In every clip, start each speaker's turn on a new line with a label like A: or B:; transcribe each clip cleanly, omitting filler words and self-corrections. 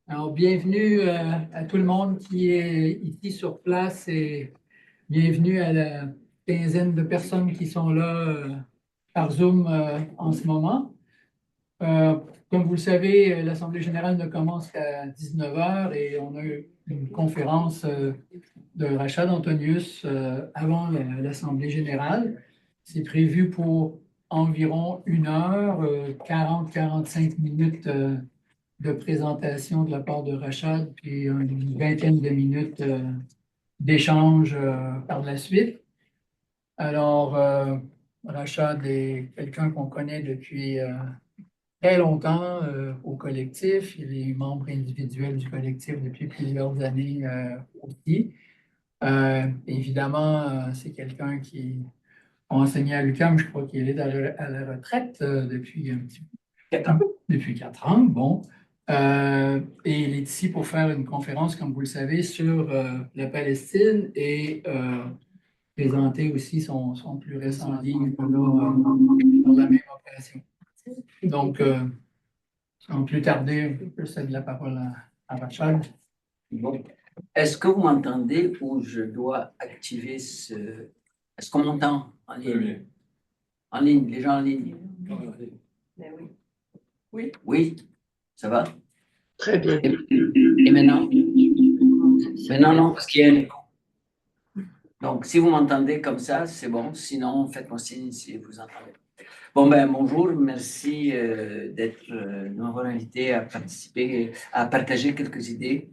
A: Alors, bienvenue à tout le monde qui est ici sur place et bienvenue à la quinzaine de personnes qui sont là par Zoom en ce moment. Euh, Comme vous le savez, l'Assemblée générale ne commence qu'à 19 heures et on a eu une conférence de Rachad Antonius avant l'Assemblée générale. C'est prévu pour environ 1 heure, 40-45 minutes de présentation de la part de Rachad, puis une vingtaine de minutes d'échange par la suite. Alors, Rachad est quelqu'un qu'on connaît depuis très longtemps au collectif. Il est membre individuel du collectif depuis plusieurs années aussi. Évidemment, c'est quelqu'un qui a enseigné à l'UQAM. Je crois qu'il est à la retraite depuis un petit depuis 4 ans. Bon. Et il est ici pour faire une conférence, comme vous le savez, sur la Palestine et présenter aussi son plus récent livre là, pour la même occasion. Donc, sans plus tarder, je cède la parole à Rachad.
B: Bon. Est-ce que vous m'entendez ou je dois activer ce... Est-ce qu'on m'entend en ligne? Oui. En ligne, les gens en ligne?
C: Mais oui. Oui.
B: Oui, ça va?
C: Très bien.
B: Et maintenant? Maintenant, non, parce qu'il y a un... Donc, si vous m'entendez comme ça, c'est bon. Sinon, faites-moi signe si vous entendez. Bon, ben, bonjour. Merci de m'avoir invité à participer, à partager quelques idées.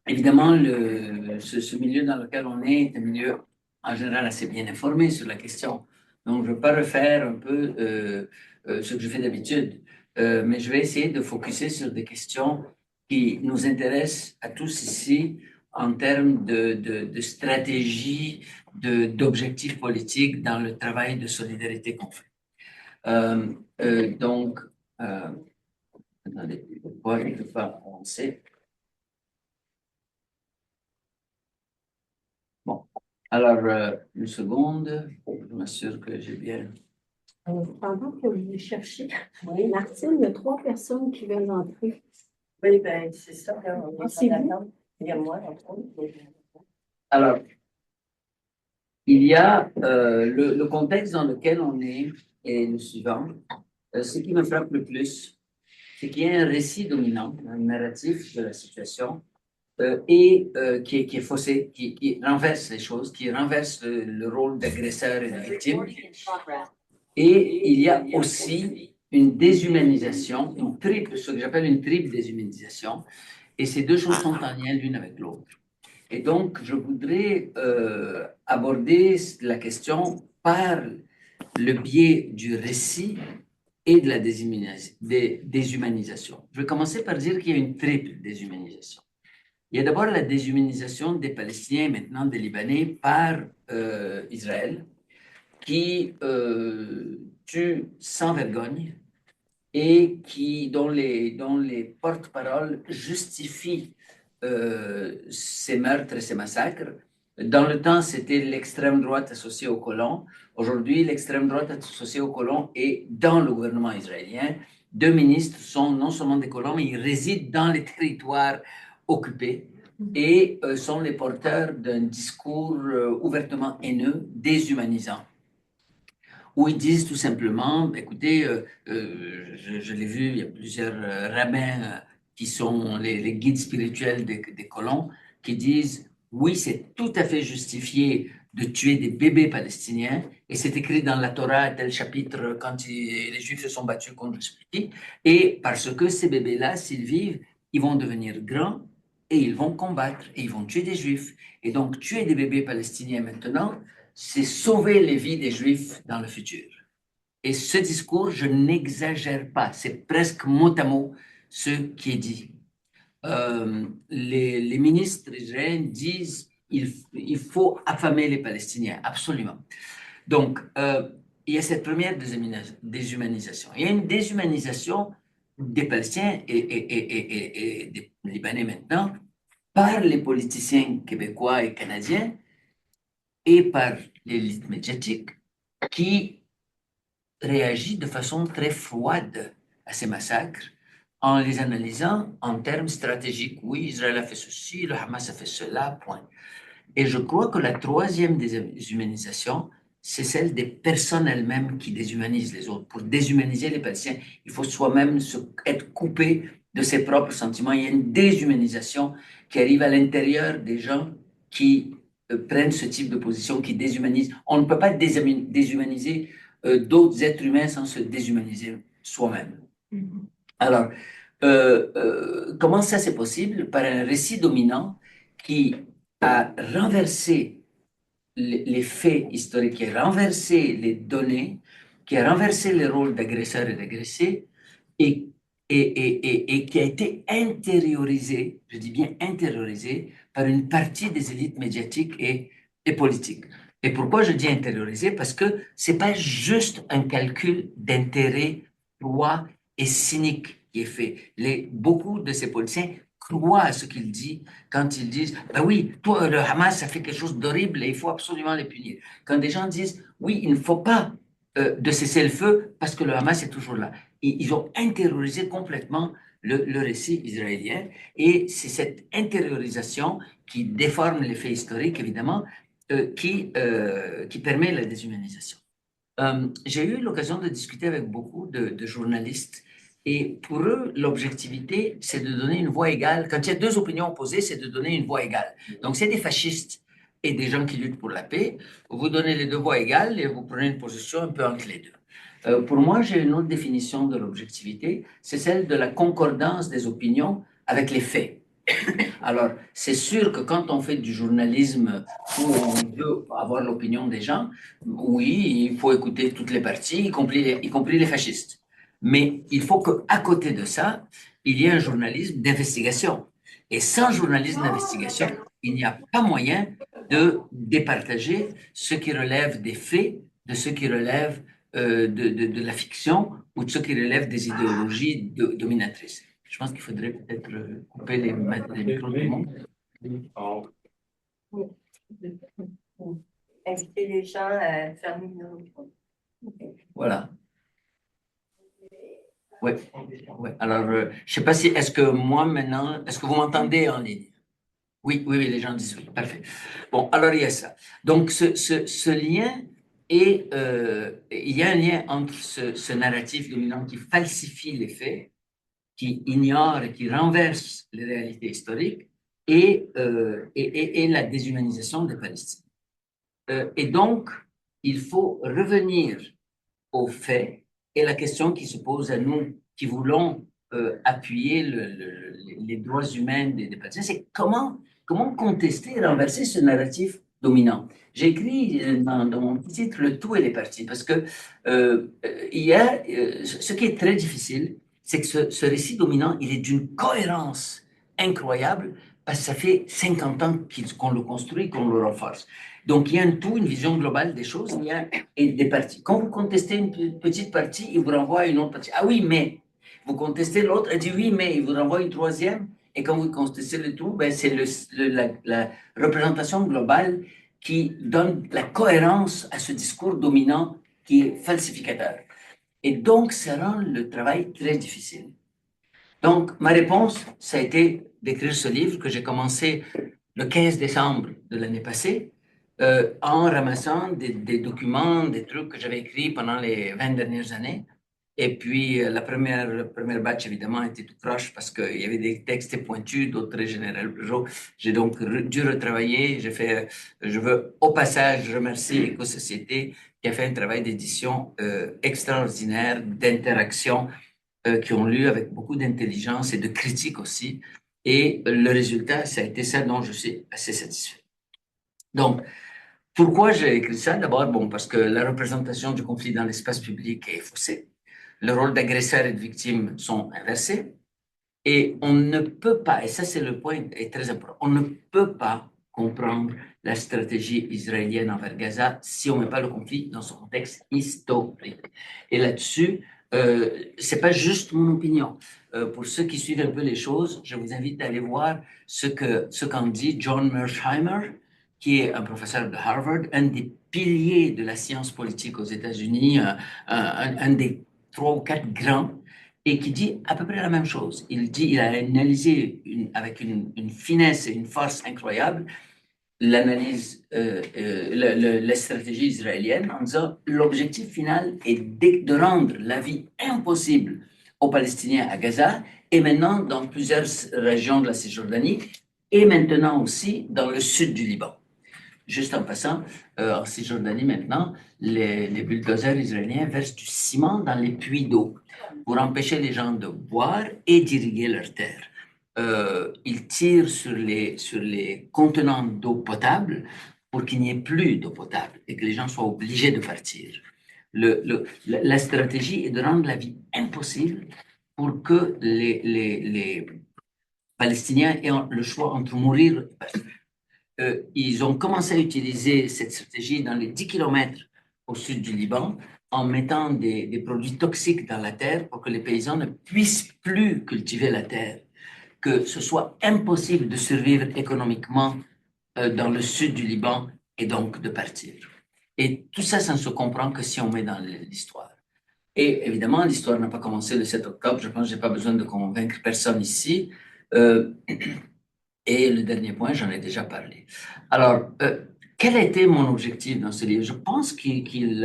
B: Évidemment, ce milieu dans lequel on est un milieu en général assez bien informé sur la question. Donc, je ne vais pas refaire un peu ce que je fais d'habitude, mais je vais essayer de focuser sur des questions qui nous intéressent à tous ici en termes de stratégie, d'objectifs politiques dans le travail de solidarité qu'on fait. Donc, attendez, pourquoi je ne peux pas avancer? Bon, alors, une seconde, je m'assure que j'ai bien.
C: Pendant que vous cherchez, Martine, il y a 3 personnes qui viennent d'entrer.
D: Oui, ben c'est ça, là, on est
C: C'est
D: en
C: vous?
D: attente. Il y a moi, entre autres.
B: Alors, il y a le contexte dans lequel on est le suivant. Ce qui me frappe le plus, c'est qu'il y a un récit dominant, un narratif de la situation, qui est faussé, qui renverse les choses, qui renverse le rôle d'agresseur et de victime. Et il y a aussi une déshumanisation, ce que j'appelle une triple déshumanisation, et ces deux choses sont en lien l'une avec l'autre. Et donc, je voudrais aborder la question par le biais du récit et de la déshumanisation. Je vais commencer par dire qu'il y a une triple déshumanisation. Il y a d'abord la déshumanisation des Palestiniens et maintenant des Libanais par Israël, qui tue sans vergogne et dont les porte-paroles justifient ces meurtres et ces massacres. Dans le temps, c'était l'extrême droite associée aux colons. Aujourd'hui, l'extrême droite associée aux colons est dans le gouvernement israélien. 2 ministres sont non seulement des colons, mais ils résident dans les territoires occupés et sont les porteurs d'un discours ouvertement haineux, déshumanisant, où ils disent tout simplement, écoutez, je l'ai vu, il y a plusieurs rabbins qui sont les guides spirituels des colons, qui disent, oui, c'est tout à fait justifié de tuer des bébés palestiniens, et c'est écrit dans la Torah, tel chapitre, quand les Juifs se sont battus contre les Juifs, et parce que ces bébés-là, s'ils vivent, ils vont devenir grands, et ils vont combattre, et ils vont tuer des Juifs. Et donc, tuer des bébés palestiniens maintenant, c'est sauver les vies des Juifs dans le futur. Et ce discours, je n'exagère pas, c'est presque mot à mot ce qui est dit. Les ministres israéliens disent il faut affamer les Palestiniens, absolument. Donc, il y a cette première déshumanisation. Il y a une déshumanisation des Palestiniens et des Libanais maintenant par les politiciens québécois et canadiens et par l'élite médiatique qui réagit de façon très froide à ces massacres, en les analysant en termes stratégiques. Oui, Israël a fait ceci, le Hamas a fait cela, point. Et je crois que la troisième déshumanisation, c'est celle des personnes elles-mêmes qui déshumanisent les autres. Pour déshumaniser les Palestiniens, il faut soi-même être coupé de ses propres sentiments. Il y a une déshumanisation qui arrive à l'intérieur des gens qui prennent ce type de position, qui déshumanisent. On ne peut pas déshumaniser d'autres êtres humains sans se déshumaniser soi-même. Alors, comment ça c'est possible? Par un récit dominant qui a renversé les faits historiques, qui a renversé les données, qui a renversé les rôles d'agresseur et d'agressé, et, et qui a été intériorisé, je dis bien intériorisé, par une partie des élites médiatiques et politiques. Et pourquoi je dis intériorisé? Parce que c'est pas juste un calcul d'intérêt froid et cynique qui est fait. Beaucoup de ces politiciens croient à ce qu'ils disent quand ils disent ben oui, toi, le Hamas, ça fait quelque chose d'horrible et il faut absolument les punir. Quand des gens disent oui, il ne faut pas de cesser le feu parce que le Hamas est toujours là. Ils ont intériorisé complètement le récit israélien et c'est cette intériorisation qui déforme les faits historiques, évidemment, qui permet la déshumanisation. J'ai eu l'occasion de discuter avec beaucoup de journalistes et pour eux, l'objectivité, c'est de donner une voix égale. Quand il y a deux opinions opposées, c'est de donner une voix égale. Donc, c'est des fascistes et des gens qui luttent pour la paix. Vous donnez les deux voix égales et vous prenez une position un peu entre les deux. Pour moi, j'ai une autre définition de l'objectivité, c'est celle de la concordance des opinions avec les faits. Alors, c'est sûr que quand on fait du journalisme où on veut avoir l'opinion des gens, oui, il faut écouter toutes les parties, y compris les fascistes. Mais il faut qu'à côté de ça, il y ait un journalisme d'investigation. Et sans journalisme d'investigation, il n'y a pas moyen de départager ce qui relève des faits de ce qui relève de la fiction ou de ce qui relève des idéologies dominatrices. Je pense qu'il faudrait peut-être couper les micros du monde.
D: Inviter les gens à fermer nos micros.
B: Voilà. Oui. Ouais. Alors, je ne sais pas si, est-ce que moi maintenant, est-ce que vous m'entendez en ligne? Oui, oui, oui, les gens disent oui. Parfait. Bon, alors il y a ça. Donc, ce lien est, il y a un lien entre ce narratif dominant qui falsifie les faits, qui ignore et qui renverse les réalités historiques et la déshumanisation des Palestiniens. Et donc, il faut revenir aux faits et la question qui se pose à nous qui voulons appuyer les droits humains des Palestiniens, c'est comment contester et renverser ce narratif dominant. J'ai écrit dans mon titre Le tout et les parties parce que il y a ce qui est très difficile, c'est que ce récit dominant, il est d'une cohérence incroyable parce que ça fait 50 ans qu'on le construit, qu'on le renforce. Donc, il y a un tout, une vision globale des choses, il y a des parties. Quand vous contestez une petite partie, il vous renvoie à une autre partie. Ah oui, mais. Vous contestez l'autre, elle dit oui, mais. Il vous renvoie une troisième. Et quand vous contestez le tout, ben, c'est la représentation globale qui donne la cohérence à ce discours dominant qui est falsificateur. Et donc, ça rend le travail très difficile. Donc, ma réponse, ça a été d'écrire ce livre que j'ai commencé le 15 décembre de l'année passée, en ramassant des documents, des trucs que j'avais écrits pendant les 20 dernières années. Et puis, la première batch, évidemment, était tout croche parce qu'il y avait des textes pointus, d'autres très généraux. J'ai donc dû retravailler. Je veux au passage remercier Éco-Société qui a fait un travail d'édition extraordinaire, d'interaction, qui ont lu avec beaucoup d'intelligence et de critique aussi. Et le résultat, ça a été ça dont je suis assez satisfait. Donc, pourquoi j'ai écrit ça? D'abord, bon, parce que la représentation du conflit dans l'espace public est faussée. Le rôle d'agresseur et de victime sont inversés. Et on ne peut pas, et ça c'est le point est très important, on ne peut pas comprendre la stratégie israélienne envers Gaza si on ne met pas le conflit dans son contexte historique. Et là-dessus, c'est pas juste mon opinion. Pour ceux qui suivent un peu les choses, je vous invite à aller voir ce qu'en dit John Mearsheimer, qui est un professeur de Harvard, un des piliers de la science politique aux États-Unis, un des 3 ou 4 grands. et qui dit à peu près la même chose. Il a analysé avec une finesse et une force incroyable l'analyse, la stratégie israélienne en disant l'objectif final est de rendre la vie impossible aux Palestiniens à Gaza et maintenant dans plusieurs régions de la Cisjordanie et maintenant aussi dans le sud du Liban. Juste en passant, en Cisjordanie maintenant, les bulldozers israéliens versent du ciment dans les puits d'eau pour empêcher les gens de boire et d'irriguer leurs terres. Ils tirent sur les contenants d'eau potable pour qu'il n'y ait plus d'eau potable et que les gens soient obligés de partir. La stratégie est de rendre la vie impossible pour que les Palestiniens aient le choix entre mourir et partir. Ils ont commencé à utiliser cette stratégie dans les 10 kilomètres au sud du Liban en mettant des produits toxiques dans la terre pour que les paysans ne puissent plus cultiver la terre, que ce soit impossible de survivre économiquement dans le sud du Liban et donc de partir. Et tout ça, ça ne se comprend que si on met dans l'histoire. Et évidemment, l'histoire n'a pas commencé le 7 octobre. Je pense que je n'ai pas besoin de convaincre personne ici. Et le dernier point, j'en ai déjà parlé. Alors, quel a été mon objectif dans ce livre? Je pense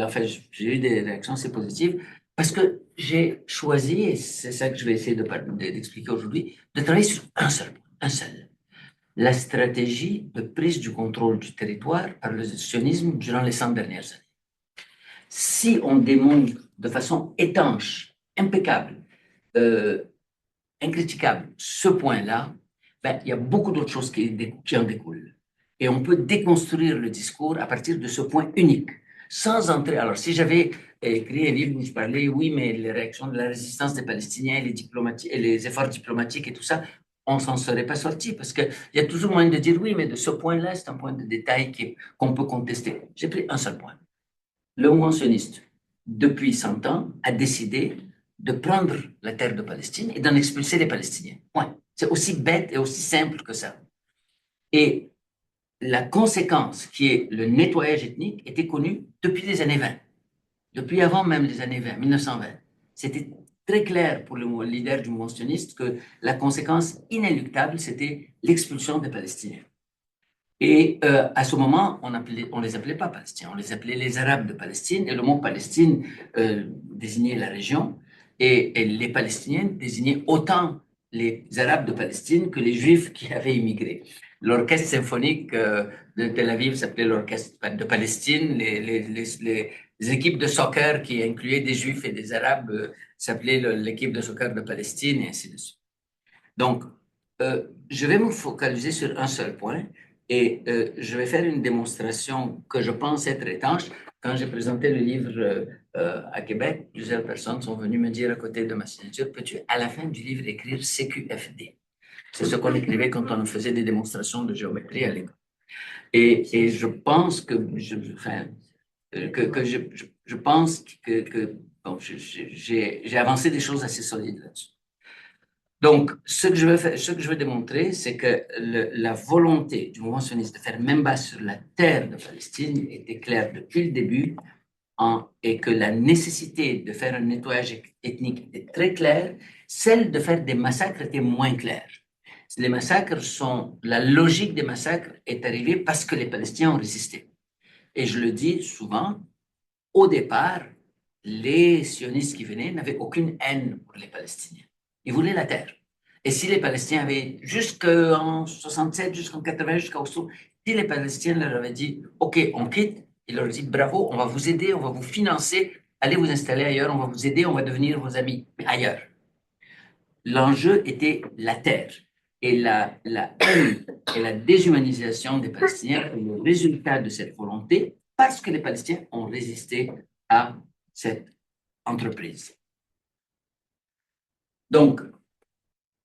B: enfin, j'ai eu des réactions assez positives parce que j'ai choisi, et c'est ça que je vais essayer d'expliquer aujourd'hui, de travailler sur un seul point, un seul. La stratégie de prise du contrôle du territoire par le sionisme durant les 100 dernières années. Si on démontre de façon étanche, impeccable, incriticable ce point-là, ben, il y a beaucoup d'autres choses qui en découlent. Et on peut déconstruire le discours à partir de ce point unique, sans entrer. Alors, si j'avais écrit un livre où je parlais, oui, mais les réactions de la résistance des Palestiniens, et les efforts diplomatiques et tout ça, on s'en serait pas sorti parce qu'il y a toujours moyen de dire oui, mais de ce point-là, c'est un point de détail qu'on peut contester. J'ai pris un seul point. Le mouvement sioniste, depuis 100 ans, a décidé de prendre la terre de Palestine et d'en expulser les Palestiniens. Point. C'est aussi bête et aussi simple que ça. Et la conséquence, qui est le nettoyage ethnique, était connue depuis les années 20. Depuis avant même les années 20, 1920. C'était très clair pour le leader du mouvement sioniste que la conséquence inéluctable, c'était l'expulsion des Palestiniens. Et à ce moment, on ne les appelait pas Palestiniens, on les appelait les Arabes de Palestine, et le mot Palestine désignait la région, et les Palestiniens désignaient autant les Arabes de Palestine que les Juifs qui avaient immigré. L'orchestre symphonique de Tel Aviv s'appelait l'orchestre de Palestine, les équipes de soccer qui incluaient des Juifs et des Arabes s'appelaient l'équipe de soccer de Palestine, et ainsi de suite. Donc, je vais me focaliser sur un seul point, et je vais faire une démonstration que je pense être étanche. Quand j'ai présenté le livre à Québec, plusieurs personnes sont venues me dire à côté de ma signature, peux-tu à la fin du livre écrire CQFD? C'est ce qu'on écrivait quand on faisait des démonstrations de géométrie à l'école. Et je pense que je pense que bon, j'ai avancé des choses assez solides là-dessus. Donc, ce que je veux démontrer, c'est que la volonté du mouvement sioniste de faire Memba sur la terre de Palestine était claire depuis le début et que la nécessité de faire un nettoyage ethnique était très claire, celle de faire des massacres était moins claire. Les massacres la logique des massacres est arrivée parce que les Palestiniens ont résisté. Et je le dis souvent, au départ, les sionistes qui venaient n'avaient aucune haine pour les Palestiniens. Ils voulaient la terre. Et si les Palestiniens avaient, jusqu'en 67, jusqu'en 80, jusqu'à Oslo, si les Palestiniens leur avaient dit, OK, on quitte, ils leur ont dit, bravo, on va vous aider, on va vous financer, allez vous installer ailleurs, on va vous aider, on va devenir vos amis, mais ailleurs. L'enjeu était la terre. Et la haine et la déshumanisation des Palestiniens est le résultat de cette volonté parce que les Palestiniens ont résisté à cette entreprise. Donc,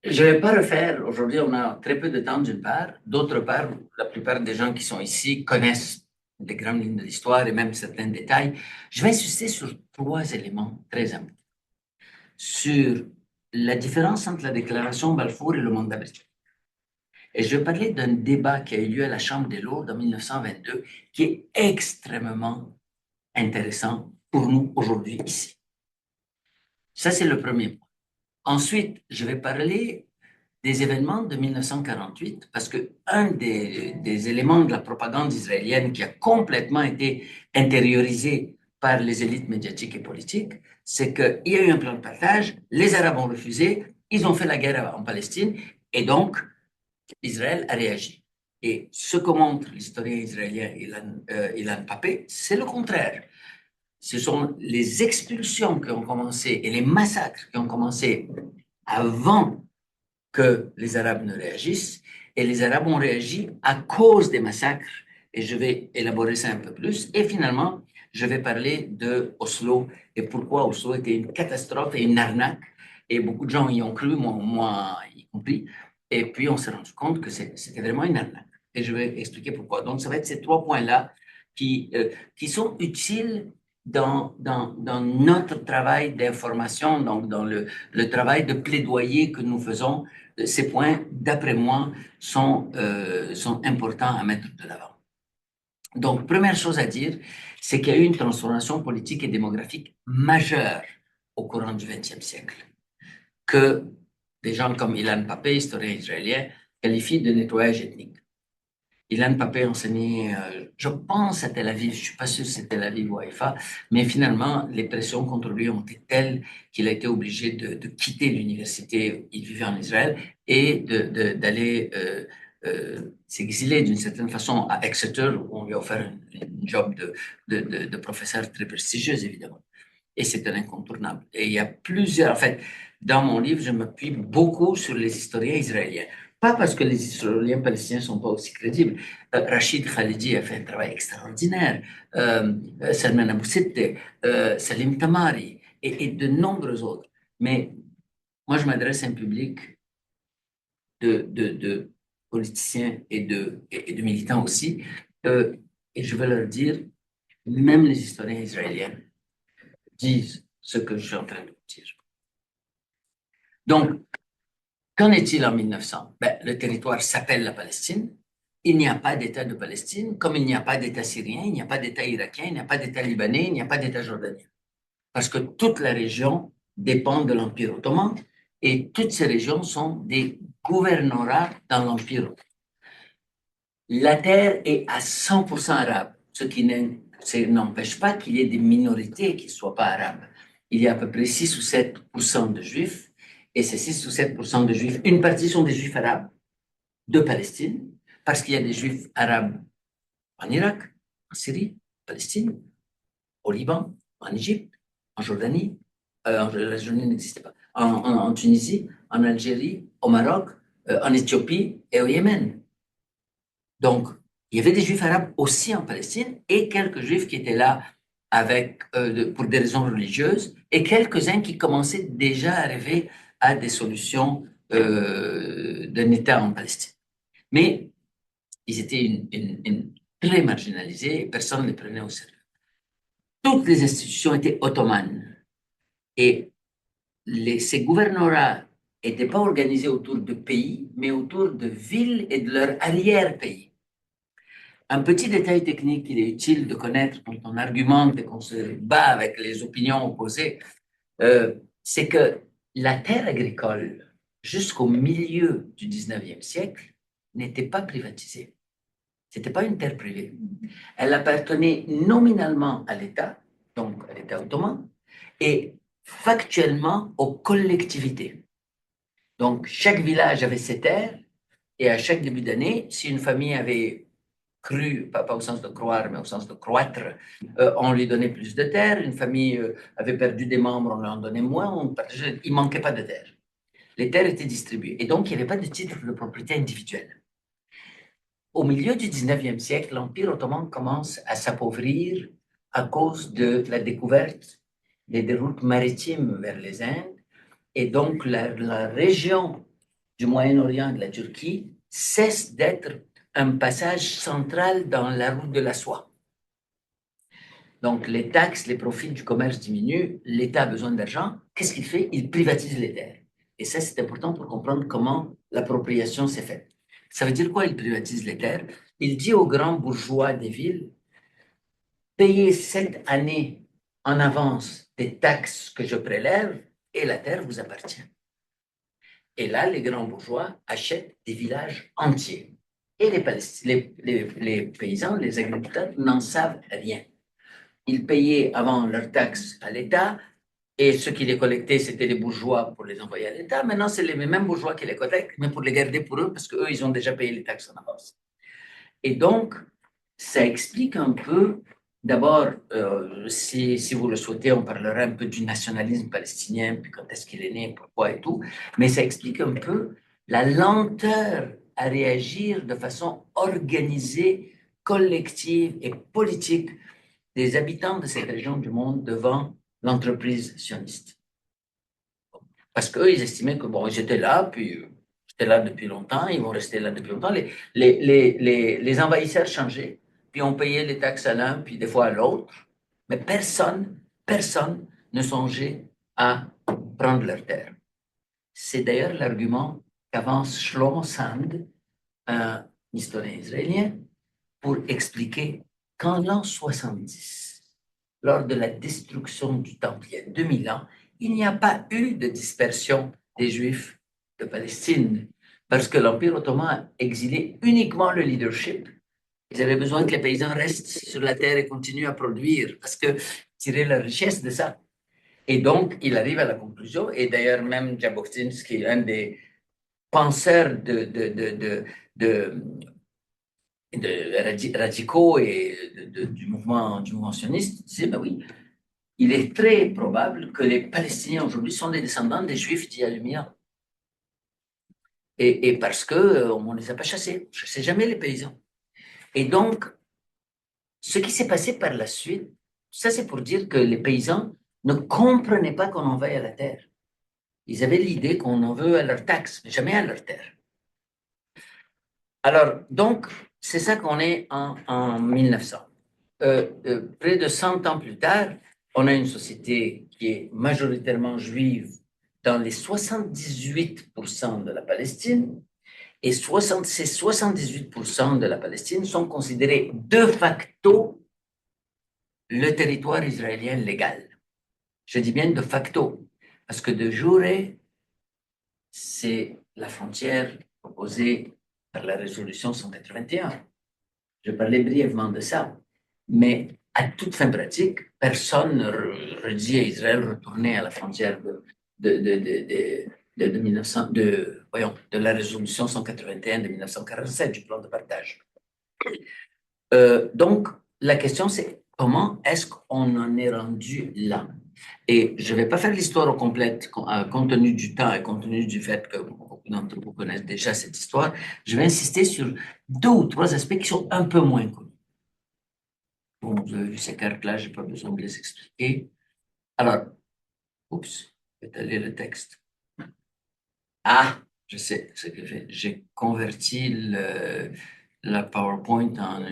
B: je ne vais pas refaire, aujourd'hui on a très peu de temps d'une part, d'autre part, la plupart des gens qui sont ici connaissent les grandes lignes de l'histoire et même certains détails. Je vais insister sur 3 éléments très importants. Sur la différence entre la déclaration Balfour et le mandat britannique. Et je vais parler d'un débat qui a eu lieu à la Chambre des Lords en 1922 qui est extrêmement intéressant pour nous aujourd'hui ici. Ça, c'est le premier point. Ensuite, je vais parler des événements de 1948, parce que un des éléments de la propagande israélienne qui a complètement été intériorisé par les élites médiatiques et politiques, c'est qu'il y a eu un plan de partage, les Arabes ont refusé, ils ont fait la guerre en Palestine, et donc Israël a réagi. Et ce que montre l'historien israélien Ilan Pappé, c'est le contraire. Ce sont les expulsions qui ont commencé et les massacres qui ont commencé avant que les Arabes ne réagissent, et les Arabes ont réagi à cause des massacres, et je vais élaborer ça un peu plus, et finalement, je vais parler de Oslo, et pourquoi Oslo était une catastrophe et une arnaque, et beaucoup de gens y ont cru, moi y compris, et puis on s'est rendu compte que c'était vraiment une arnaque, et je vais expliquer pourquoi. Donc, ça va être ces 3 points-là qui sont utiles dans notre travail d'information, donc dans le travail de plaidoyer que nous faisons. Ces points, d'après moi, sont importants à mettre de l'avant. Donc, première chose à dire, c'est qu'il y a eu une transformation politique et démographique majeure au courant du XXe siècle, que des gens comme Ilan Pappé, historien israélien, qualifient de nettoyage ethnique. Ilan Pappé enseignait, je pense, à Tel Aviv, je ne suis pas sûr si c'est Tel Aviv ou Haïfa, mais finalement, les pressions contre lui ont été telles qu'il a été obligé de quitter l'université, il vivait en Israël, et d'aller s'exiler d'une certaine façon à Exeter, où on lui a offert un job de professeur très prestigieux, évidemment. Et c'est un incontournable. Et il y a plusieurs, en fait, dans mon livre, je m'appuie beaucoup sur les historiens israéliens. Pas parce que les historiens palestiniens ne sont pas aussi crédibles. Rachid Khalidi a fait un travail extraordinaire. Salman Abou Sitte, Salim Tamari et de nombreux autres. Mais moi, je m'adresse à un public de politiciens et de militants aussi. Et je veux leur dire, même les historiens israéliens disent ce que je suis en train de vous dire. Donc, qu'en est-il en 1900? Le territoire s'appelle la Palestine. Il n'y a pas d'État de Palestine, comme il n'y a pas d'État syrien, il n'y a pas d'État irakien, il n'y a pas d'État libanais, il n'y a pas d'État jordanien. Parce que toute la région dépend de l'Empire ottoman et toutes ces régions sont des gouvernorats dans l'Empire ottoman. La terre est à 100% arabe, ce qui n'empêche pas qu'il y ait des minorités qui ne soient pas arabes. Il y a à peu près 6 ou 7% de juifs, et ces 6 ou 7% de juifs, une partie sont des juifs arabes de Palestine, parce qu'il y a des juifs arabes en Irak, en Syrie, en Palestine, au Liban, en Égypte, en Jordanie, la Jordanie n'existait pas, en Tunisie, en Algérie, au Maroc, en Éthiopie et au Yémen. Donc, il y avait des juifs arabes aussi en Palestine et quelques juifs qui étaient là pour des raisons religieuses et quelques-uns qui commençaient déjà à rêver à des solutions d'un État en Palestine. Mais ils étaient très marginalisés et personne ne les prenait au sérieux. Toutes les institutions étaient ottomanes et ces gouvernorats n'étaient pas organisés autour de pays, mais autour de villes et de leurs arrière-pays. Un petit détail technique qu'il est utile de connaître quand on argumente et qu'on se bat avec les opinions opposées, c'est que la terre agricole, jusqu'au milieu du 19e siècle, n'était pas privatisée. Ce n'était pas une terre privée. Elle appartenait nominalement à l'État, donc à l'État ottoman, et factuellement aux collectivités. Donc, chaque village avait ses terres, et à chaque début d'année, si une famille avait cru, pas au sens de croire, mais au sens de croître, on lui donnait plus de terre. Une famille avait perdu des membres, on lui en donnait moins. Il ne manquait pas de terre. Les terres étaient distribuées. Et donc, il n'y avait pas de titre de propriété individuelle. Au milieu du 19e siècle, l'Empire ottoman commence à s'appauvrir à cause de la découverte des routes maritimes vers les Indes. Et donc, la région du Moyen-Orient et de la Turquie cesse d'être un passage central dans la route de la soie. Donc, les taxes, les profits du commerce diminuent, l'État a besoin d'argent. Qu'est-ce qu'il fait? Il privatise les terres. Et ça, c'est important pour comprendre comment l'appropriation s'est faite. Ça veut dire quoi, il privatise les terres? Il dit aux grands bourgeois des villes, payez cette année en avance des taxes que je prélève et la terre vous appartient. Et là, les grands bourgeois achètent des villages entiers. Et les paysans, les agriculteurs n'en savent rien. Ils payaient avant leurs taxes à l'État, et ceux qui les collectaient, c'était les bourgeois pour les envoyer à l'État. Maintenant, c'est les mêmes bourgeois qui les collectent, mais pour les garder pour eux, parce qu'eux, ils ont déjà payé les taxes en avance. Et donc, ça explique un peu, d'abord, si vous le souhaitez, on parlera un peu du nationalisme palestinien, puis quand est-ce qu'il est né, pourquoi et tout, mais ça explique un peu la lenteur à réagir de façon organisée, collective et politique des habitants de cette région du monde devant l'entreprise sioniste. Parce qu'eux, ils estimaient que, bon, ils étaient là, puis j'étais là depuis longtemps, ils vont rester là depuis longtemps. Les envahisseurs changeaient, puis on payait les taxes à l'un, puis des fois à l'autre, mais personne ne songeait à prendre leur terre. C'est d'ailleurs l'argument qu'avance Shlomo Sand, un historien israélien, pour expliquer qu'en l'an 70, lors de la destruction du Temple, il y a 2000 ans, il n'y a pas eu de dispersion des Juifs de Palestine, parce que l'Empire ottoman a exilé uniquement le leadership. Ils avaient besoin que les paysans restent sur la terre et continuent à produire, parce que tirer la richesse de ça. Et donc, il arrive à la conclusion, et d'ailleurs même Jabotinsky, qui est un des penseurs radicaux et du mouvement sioniste, disait, ben oui, il est très probable que les Palestiniens aujourd'hui sont des descendants des Juifs d'il y a 2000 ans. Et parce qu'on ne les a pas chassés. Je ne sais jamais les paysans. Et donc, ce qui s'est passé par la suite, ça c'est pour dire que les paysans ne comprenaient pas qu'on en veuille à la terre. Ils avaient l'idée qu'on en veut à leurs taxes, mais jamais à leur terre. Alors, donc, c'est ça qu'on est en 1900. Près de 100 ans plus tard, on a une société qui est majoritairement juive dans les 78% de la Palestine, et ces 78% de la Palestine sont considérés de facto le territoire israélien légal. Je dis bien de facto, parce que de jure, c'est la frontière proposée par la résolution 181. Je parlais brièvement de ça, mais à toute fin pratique, personne ne redit à Israël retourner à la frontière de la résolution 181 de 1947 du plan de partage. Donc, la question c'est comment est-ce qu'on en est rendu là? Et je ne vais pas faire l'histoire au complète, compte tenu du temps et compte tenu du fait que beaucoup d'entre vous connaissent déjà cette histoire. Je vais insister sur 2 ou 3 aspects qui sont un peu moins connus. Bon, vous avez vu ces cartes-là, je n'ai pas besoin de les expliquer. Alors, oups, je vais aller le texte. Ah, je sais ce que j'ai converti la PowerPoint en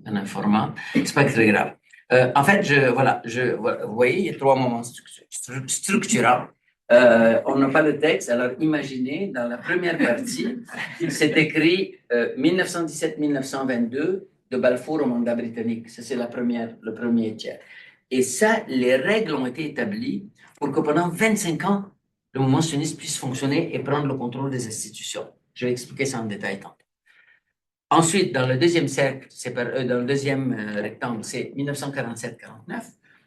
B: un format. C'est pas très grave. En fait, vous voyez, il y a 3 moments structurants. On n'a pas le texte, alors imaginez, dans la première partie, c'est écrit 1917-1922 de Balfour au mandat britannique. Ça, c'est le premier tiers. Et ça, les règles ont été établies pour que pendant 25 ans, le mouvement sioniste puisse fonctionner et prendre le contrôle des institutions. Je vais expliquer ça en détail tantôt. Ensuite, dans le deuxième cercle, dans le deuxième rectangle, c'est 1947-49,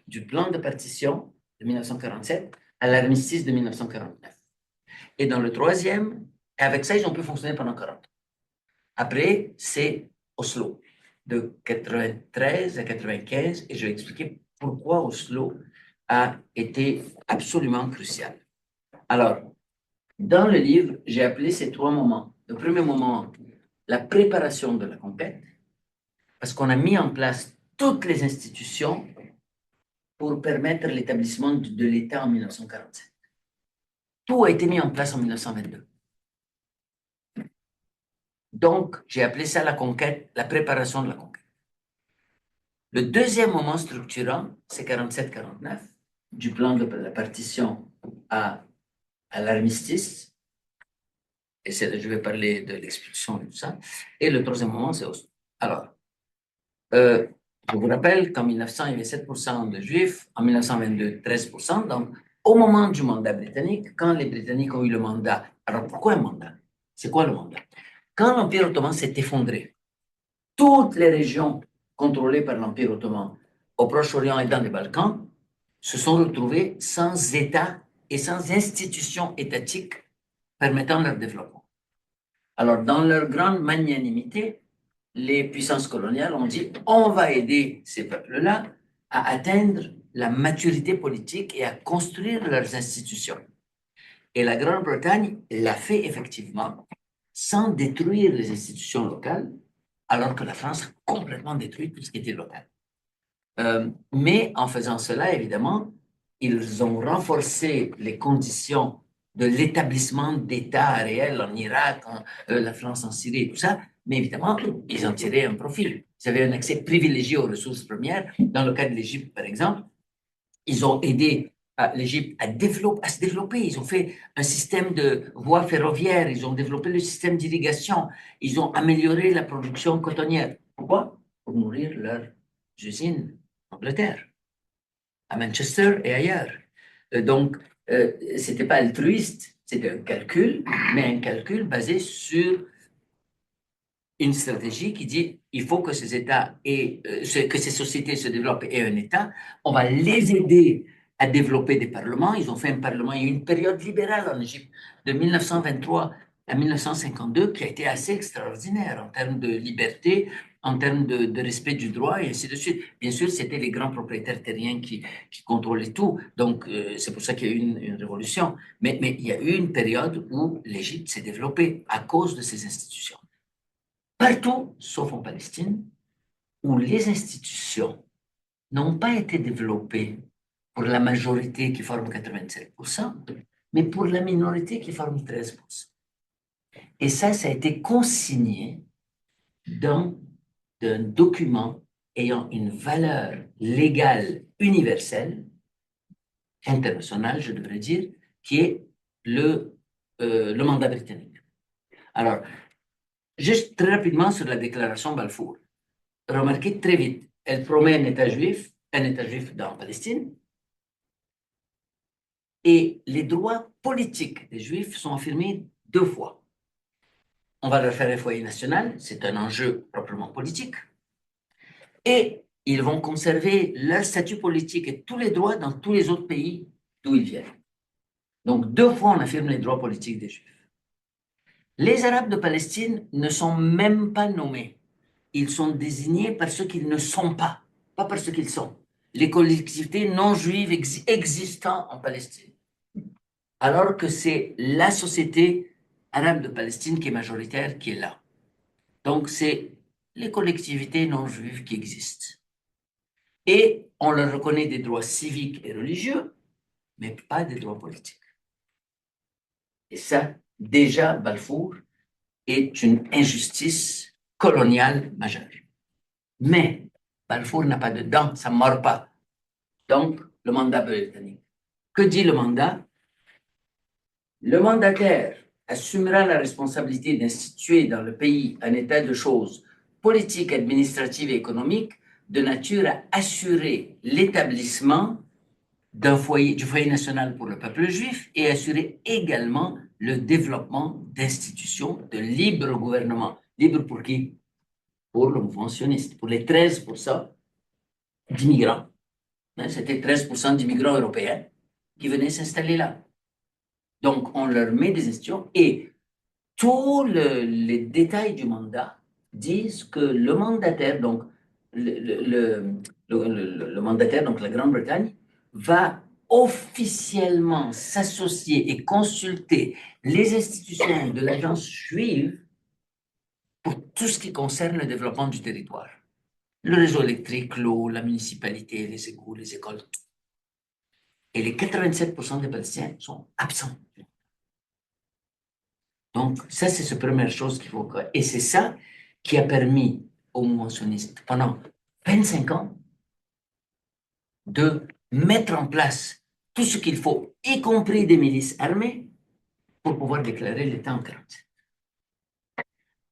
B: du plan de partition de 1947 à l'armistice de 1949. Et dans le troisième, avec ça, ils ont pu fonctionner pendant 40 ans. Après, c'est Oslo, de 93 à 95, et je vais expliquer pourquoi Oslo a été absolument crucial. Alors, dans le livre, j'ai appelé ces 3 moments. Le premier moment, la préparation de la conquête, parce qu'on a mis en place toutes les institutions pour permettre l'établissement de l'État en 1947. Tout a été mis en place en 1922. Donc, j'ai appelé ça la conquête, la préparation de la conquête. Le deuxième moment structurant, c'est 47-49, du plan de la partition à l'armistice. Et je vais parler de l'expulsion et tout ça. Et le troisième moment, c'est Oslo. Alors, je vous rappelle qu'en 1900, il y avait 7% de juifs, en 1922, 13%. Donc, Au moment du mandat britannique, quand les Britanniques ont eu le mandat, alors pourquoi un mandat? C'est quoi le mandat? Quand l'Empire ottoman s'est effondré, toutes les régions contrôlées par l'Empire ottoman au Proche-Orient et dans les Balkans se sont retrouvées sans État et sans institutions étatiques permettant leur développement. Alors, dans leur grande magnanimité, les puissances coloniales ont dit on va aider ces peuples-là à atteindre la maturité politique et à construire leurs institutions. Et la Grande-Bretagne l'a fait effectivement sans détruire les institutions locales, alors que la France a complètement détruit tout ce qui était local. Mais en faisant cela, évidemment, ils ont renforcé les conditions de l'établissement d'États réels en Irak, la France en Syrie, tout ça. Mais évidemment, ils ont tiré un profit. Ils avaient un accès privilégié aux ressources premières. Dans le cas de l'Égypte, par exemple, ils ont aidé l'Égypte à se développer. Ils ont fait un système de voies ferroviaires, ils ont développé le système d'irrigation, ils ont amélioré la production cotonnière. Pourquoi? Pour nourrir leurs usines en Angleterre, à Manchester et ailleurs. Donc, ce n'était pas altruiste, c'était un calcul, mais un calcul basé sur une stratégie qui dit il faut que ces États et que ces sociétés se développent et un État, on va les aider à développer des parlements. Ils ont fait un parlement, il y a eu une période libérale en Égypte de 1923 à 1952 qui a été assez extraordinaire en termes de liberté, en termes de respect du droit et ainsi de suite. Bien sûr, c'était les grands propriétaires terriens qui contrôlaient tout. Donc, c'est pour ça qu'il y a eu une révolution. Mais il y a eu une période où l'Égypte s'est développée à cause de ces institutions. Partout, sauf en Palestine, où les institutions n'ont pas été développées pour la majorité qui forme 87%, mais pour la minorité qui forme 13%. Et ça a été consigné dans un document ayant une valeur légale universelle, internationale, je devrais dire, qui est le mandat britannique. Alors, juste très rapidement sur la déclaration Balfour. Remarquez très vite, elle promet un État juif dans Palestine, et les droits politiques des Juifs sont affirmés 2 fois. On va leur faire un foyer national, c'est un enjeu proprement politique, et ils vont conserver leur statut politique et tous les droits dans tous les autres pays d'où ils viennent. Donc 2 fois, on affirme les droits politiques des Juifs. Les Arabes de Palestine ne sont même pas nommés. Ils sont désignés par ce qu'ils ne sont pas par ce qu'ils sont. Les collectivités non juives existant en Palestine. Alors que c'est la société arabe de Palestine qui est majoritaire qui est là. Donc, c'est les collectivités non juives qui existent. Et on leur reconnaît des droits civiques et religieux, mais pas des droits politiques. Et ça, déjà, Balfour est une injustice coloniale majeure. Mais Balfour n'a pas de dents, ça ne mord pas. Donc, le mandat britannique. Que dit le mandat? Le mandataire assumera la responsabilité d'instituer dans le pays un état de choses politiques, administratives et économiques de nature à assurer l'établissement du foyer national pour le peuple juif et assurer également le développement d'institutions de libre gouvernement. Libre pour qui? Pour le mouvement sioniste, pour les 13% d'immigrants. C'était 13% d'immigrants européens qui venaient s'installer là. Donc, on leur met des institutions et tous les détails du mandat disent que le mandataire, donc le mandataire, donc la Grande-Bretagne, va officiellement s'associer et consulter les institutions de l'agence juive pour tout ce qui concerne le développement du territoire. Le réseau électrique, l'eau, la municipalité, les égouts, les écoles. Et les 87% des Palestiniens sont absents. Donc, ça, c'est la première chose qu'il faut. Et c'est ça qui a permis aux mouvements sionistes, pendant 25 ans, de mettre en place tout ce qu'il faut, y compris des milices armées, pour pouvoir déclarer l'État en 1947.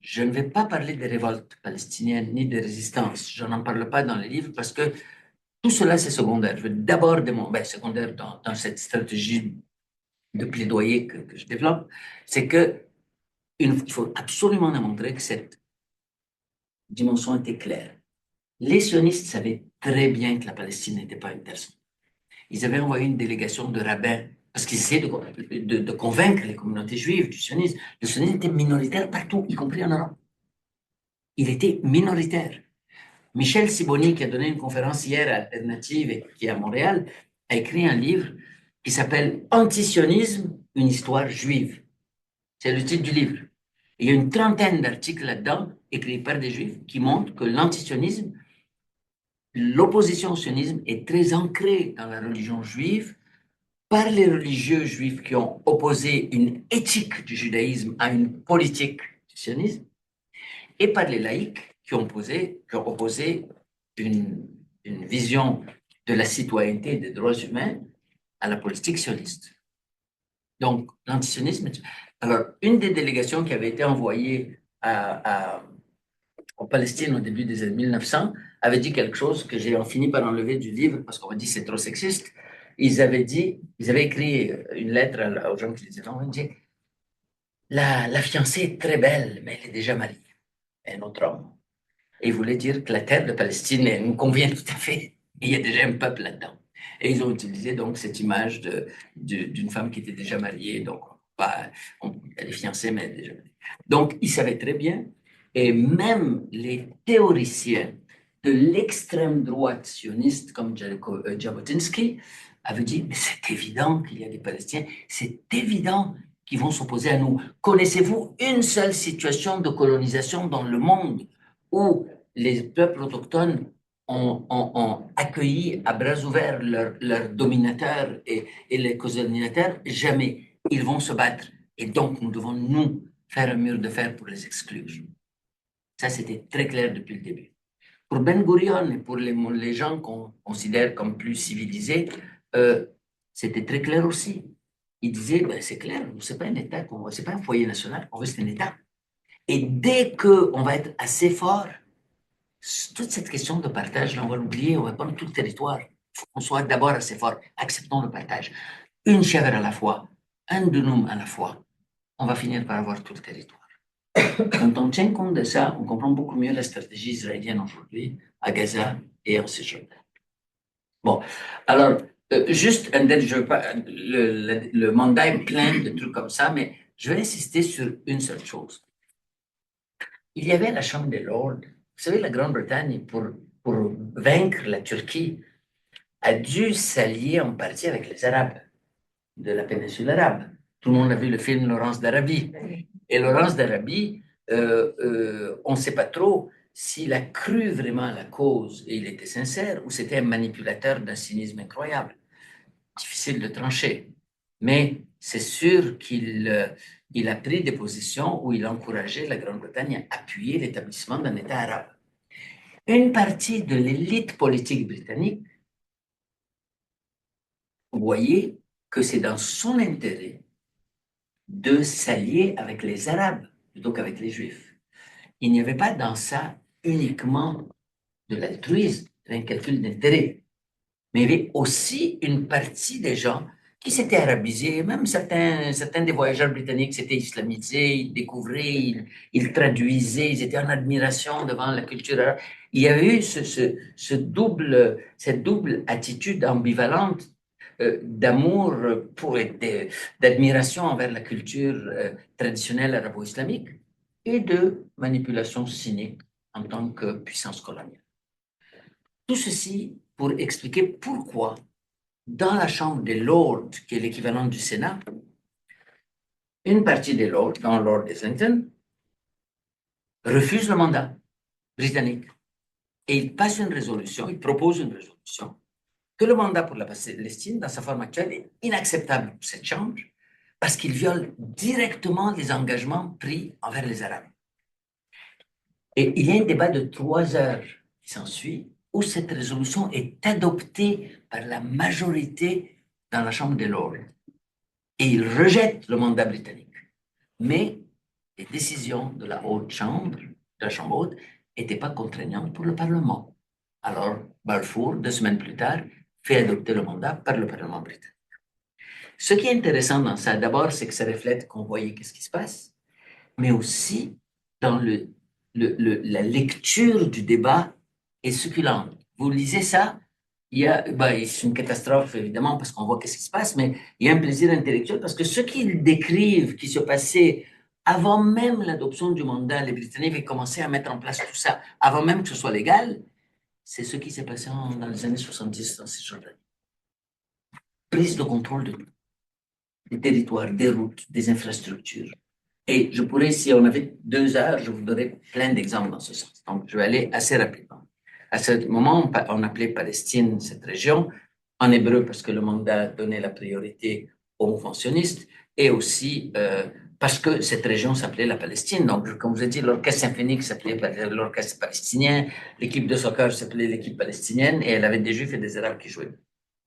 B: Je ne vais pas parler des révoltes palestiniennes ni des résistances. Je n'en parle pas dans le livre parce que Tout cela, c'est secondaire. Je veux d'abord démontrer, secondaire dans cette stratégie de plaidoyer que je développe, c'est que il faut absolument démontrer que cette dimension était claire. Les sionistes savaient très bien que la Palestine n'était pas une terre sainte. Ils avaient envoyé une délégation de rabbins parce qu'ils essayaient de convaincre les communautés juives du sionisme. Le sionisme était minoritaire partout, y compris en Europe. Il était minoritaire. Michel Sibony, qui a donné une conférence hier à Alternative et qui est à Montréal, a écrit un livre qui s'appelle Antisionisme, une histoire juive. C'est le titre du livre. Il y a une trentaine d'articles là-dedans, écrits par des juifs, qui montrent que l'antisionisme, l'opposition au sionisme est très ancrée dans la religion juive par les religieux juifs qui ont opposé une éthique du judaïsme à une politique du sionisme et par les laïcs qui ont opposé une vision de la citoyenneté et des droits humains à la politique sioniste. Donc, l'antisionisme. Alors, une des délégations qui avait été envoyée en Palestine au début des années 1900 avait dit quelque chose que j'ai fini par enlever du livre parce qu'on m'a dit c'est trop sexiste. Ils avaient écrit une lettre aux gens qui les avaient envoyés. La fiancée est très belle, mais elle est déjà mariée. Un autre homme. Et ils voulaient dire que la terre de Palestine nous convient tout à fait. Il y a déjà un peuple là-dedans. Et ils ont utilisé donc cette image d'une femme qui était déjà mariée. Donc, elle est fiancée, mais elle est déjà mariée. Donc, ils savaient très bien. Et même les théoriciens de l'extrême droite sioniste comme Jabotinsky avaient dit, mais c'est évident qu'il y a des Palestiniens, c'est évident qu'ils vont s'opposer à nous. Connaissez-vous une seule situation de colonisation dans le monde où les peuples autochtones ont accueilli à bras ouverts leurs dominateurs et les colonisateurs? Jamais. Ils vont se battre. Et donc, nous devons, nous, faire un mur de fer pour les exclure. Ça, c'était très clair depuis le début. Pour Ben Gurion et pour les gens qu'on considère comme plus civilisés, c'était très clair aussi. Il disait, ben, c'est clair, c'est pas un État, c'est pas un foyer national, on veut c'est un État. Et dès qu'on va être assez fort, toute cette question de partage, là, on va l'oublier, on va prendre tout le territoire. Il faut qu'on soit d'abord assez fort. Acceptons le partage. Une chèvre à la fois, un dunum à la fois, on va finir par avoir tout le territoire. Quand on tient compte de ça, on comprend beaucoup mieux la stratégie israélienne aujourd'hui à Gaza et en Cisjordanie. Bon, alors, juste, le mandat est plein de trucs comme ça, mais je vais insister sur une seule chose. Il y avait la Chambre des Lords. Vous savez, la Grande-Bretagne, pour vaincre la Turquie, a dû s'allier en partie avec les Arabes de la péninsule arabe. Tout le monde a vu le film Laurence d'Arabie. Et Laurence d'Arabie, on ne sait pas trop s'il a cru vraiment à la cause et il était sincère ou c'était un manipulateur d'un cynisme incroyable. Difficile de trancher. Mais c'est sûr qu'il a pris des positions où il encourageait la Grande-Bretagne à appuyer l'établissement d'un État arabe. Une partie de l'élite politique britannique voyait que c'est dans son intérêt de s'allier avec les Arabes plutôt qu'avec les Juifs. Il n'y avait pas dans ça uniquement de l'altruisme, un calcul d'intérêt, mais il y avait aussi une partie des gens qui s'étaient arabisés, même certains des voyageurs britanniques s'étaient islamisés, ils découvraient, ils traduisaient, ils étaient en admiration devant la culture arabe. Il y avait eu cette double attitude ambivalente d'amour d'admiration envers la culture traditionnelle arabo-islamique et de manipulation cynique en tant que puissance coloniale. Tout ceci pour expliquer pourquoi, dans la Chambre des Lords, qui est l'équivalent du Sénat, une partie des Lords, dans Lord Islington, refuse le mandat britannique. Et il passe une résolution, il propose une résolution, que le mandat pour la Palestine, dans sa forme actuelle, est inacceptable pour cette Chambre, parce qu'il viole directement les engagements pris envers les Arabes. Et il y a un débat de 3 heures qui s'ensuit, où cette résolution est adoptée par la majorité dans la Chambre des Lords. Et il rejette le mandat britannique. Mais les décisions de la haute chambre, de la Chambre haute, n'étaient pas contraignantes pour le Parlement. Alors, Balfour, 2 semaines plus tard, fait adopter le mandat par le Parlement britannique. Ce qui est intéressant dans ça, d'abord, c'est que ça reflète qu'on voyait qu'est-ce qui se passe, mais aussi dans la lecture du débat est succulente. Vous lisez ça, c'est une catastrophe évidemment parce qu'on voit qu'est-ce qui se passe, mais il y a un plaisir intellectuel parce que ce qu'ils décrivent qui se passait avant même l'adoption du mandat, les Britanniques avaient commencé à mettre en place tout ça, avant même que ce soit légal, c'est ce qui s'est passé dans les années 70 dans Cisjordanie. Prise de contrôle de tout, des territoires, des routes, des infrastructures. Et je pourrais, si on avait 2 heures, je vous donnerais plein d'exemples dans ce sens. Donc, je vais aller assez rapidement. À ce moment, on appelait Palestine cette région, en hébreu parce que le mandat donnait la priorité aux mouvements et aussi parce que cette région s'appelait la Palestine. Donc, comme je vous ai dit, l'orchestre symphonique s'appelait l'orchestre palestinien, l'équipe de soccer s'appelait l'équipe palestinienne et elle avait des Juifs et des Arabes qui jouaient.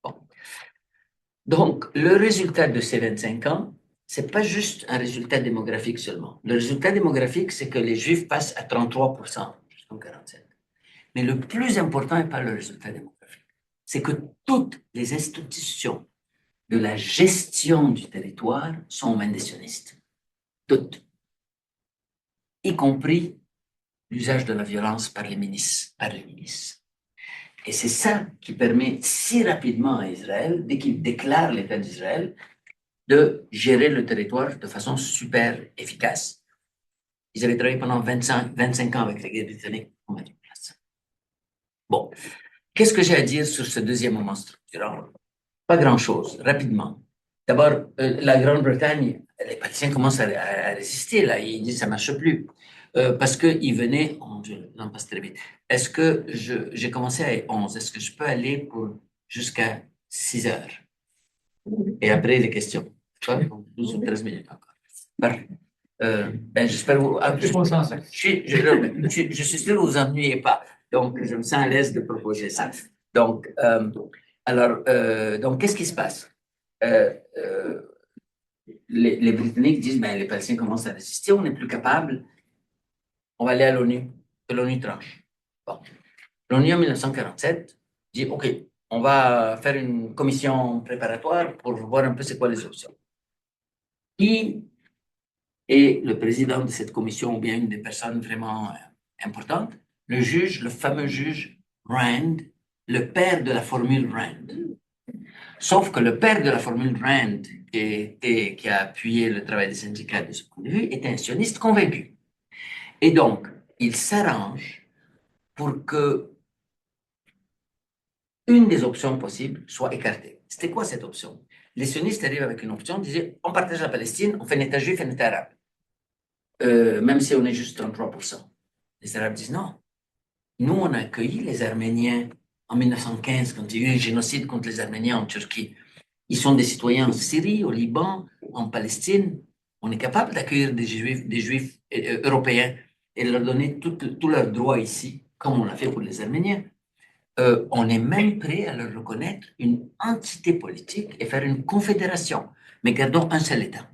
B: Bon. Donc, le résultat de ces 25 ans, c'est pas juste un résultat démographique seulement. Le résultat démographique, c'est que les Juifs passent à 33% jusqu'en 47. Mais le plus important n'est pas le résultat démographique. C'est que toutes les institutions de la gestion du territoire sont aux mains des sionistes. Toutes. Y compris l'usage de la violence par les milices. Et c'est ça qui permet si rapidement à Israël, dès qu'il déclare l'État d'Israël, de gérer le territoire de façon super efficace. Ils avaient travaillé pendant 25 ans avec les guerres britanniques pour mettre en place. Bon, qu'est-ce que j'ai à dire sur ce deuxième moment structurant? Pas grand-chose, rapidement. D'abord, la Grande-Bretagne, les Palestiniens commencent à résister, là, ils disent ça ne marche plus. Parce qu'ils venaient, non, passe très vite. Est-ce que j'ai commencé à 11, est-ce que je peux aller jusqu'à 6 heures? Et après, les questions. 12 ou 13 minutes encore. Parfait. J'espère vous. Je suis sûr que vous vous ennuyez pas. Donc, je me sens à l'aise de proposer ça. Donc, donc qu'est-ce qui se passe? Les Britanniques disent les Palestiniens commencent à résister, on n'est plus capable, on va aller à l'ONU, que l'ONU tranche. Bon. L'ONU en 1947 dit OK, on va faire une commission préparatoire pour voir un peu c'est quoi les options. Qui est le président de cette commission ou bien une des personnes vraiment importantes? Le fameux juge Rand, le père de la formule Rand. Sauf que le père de la formule Rand, qui a appuyé le travail des syndicats de ce point de vue, est un sioniste convaincu. Et donc, il s'arrange pour que une des options possibles soit écartée. C'était quoi cette option? Les sionistes arrivent avec une option, disaient on partage la Palestine, on fait un État juif et un État arabe. Même si on est juste 33%. Les Arabes disent non. Nous, on a accueilli les Arméniens en 1915, quand il y a eu un génocide contre les Arméniens en Turquie. Ils sont des citoyens en Syrie, au Liban, en Palestine. On est capable d'accueillir des Juifs européens et de leur donner tous leurs droits ici, comme on l'a fait pour les Arméniens. On est même prêt à leur reconnaître une entité politique et faire une confédération, mais gardons un seul État.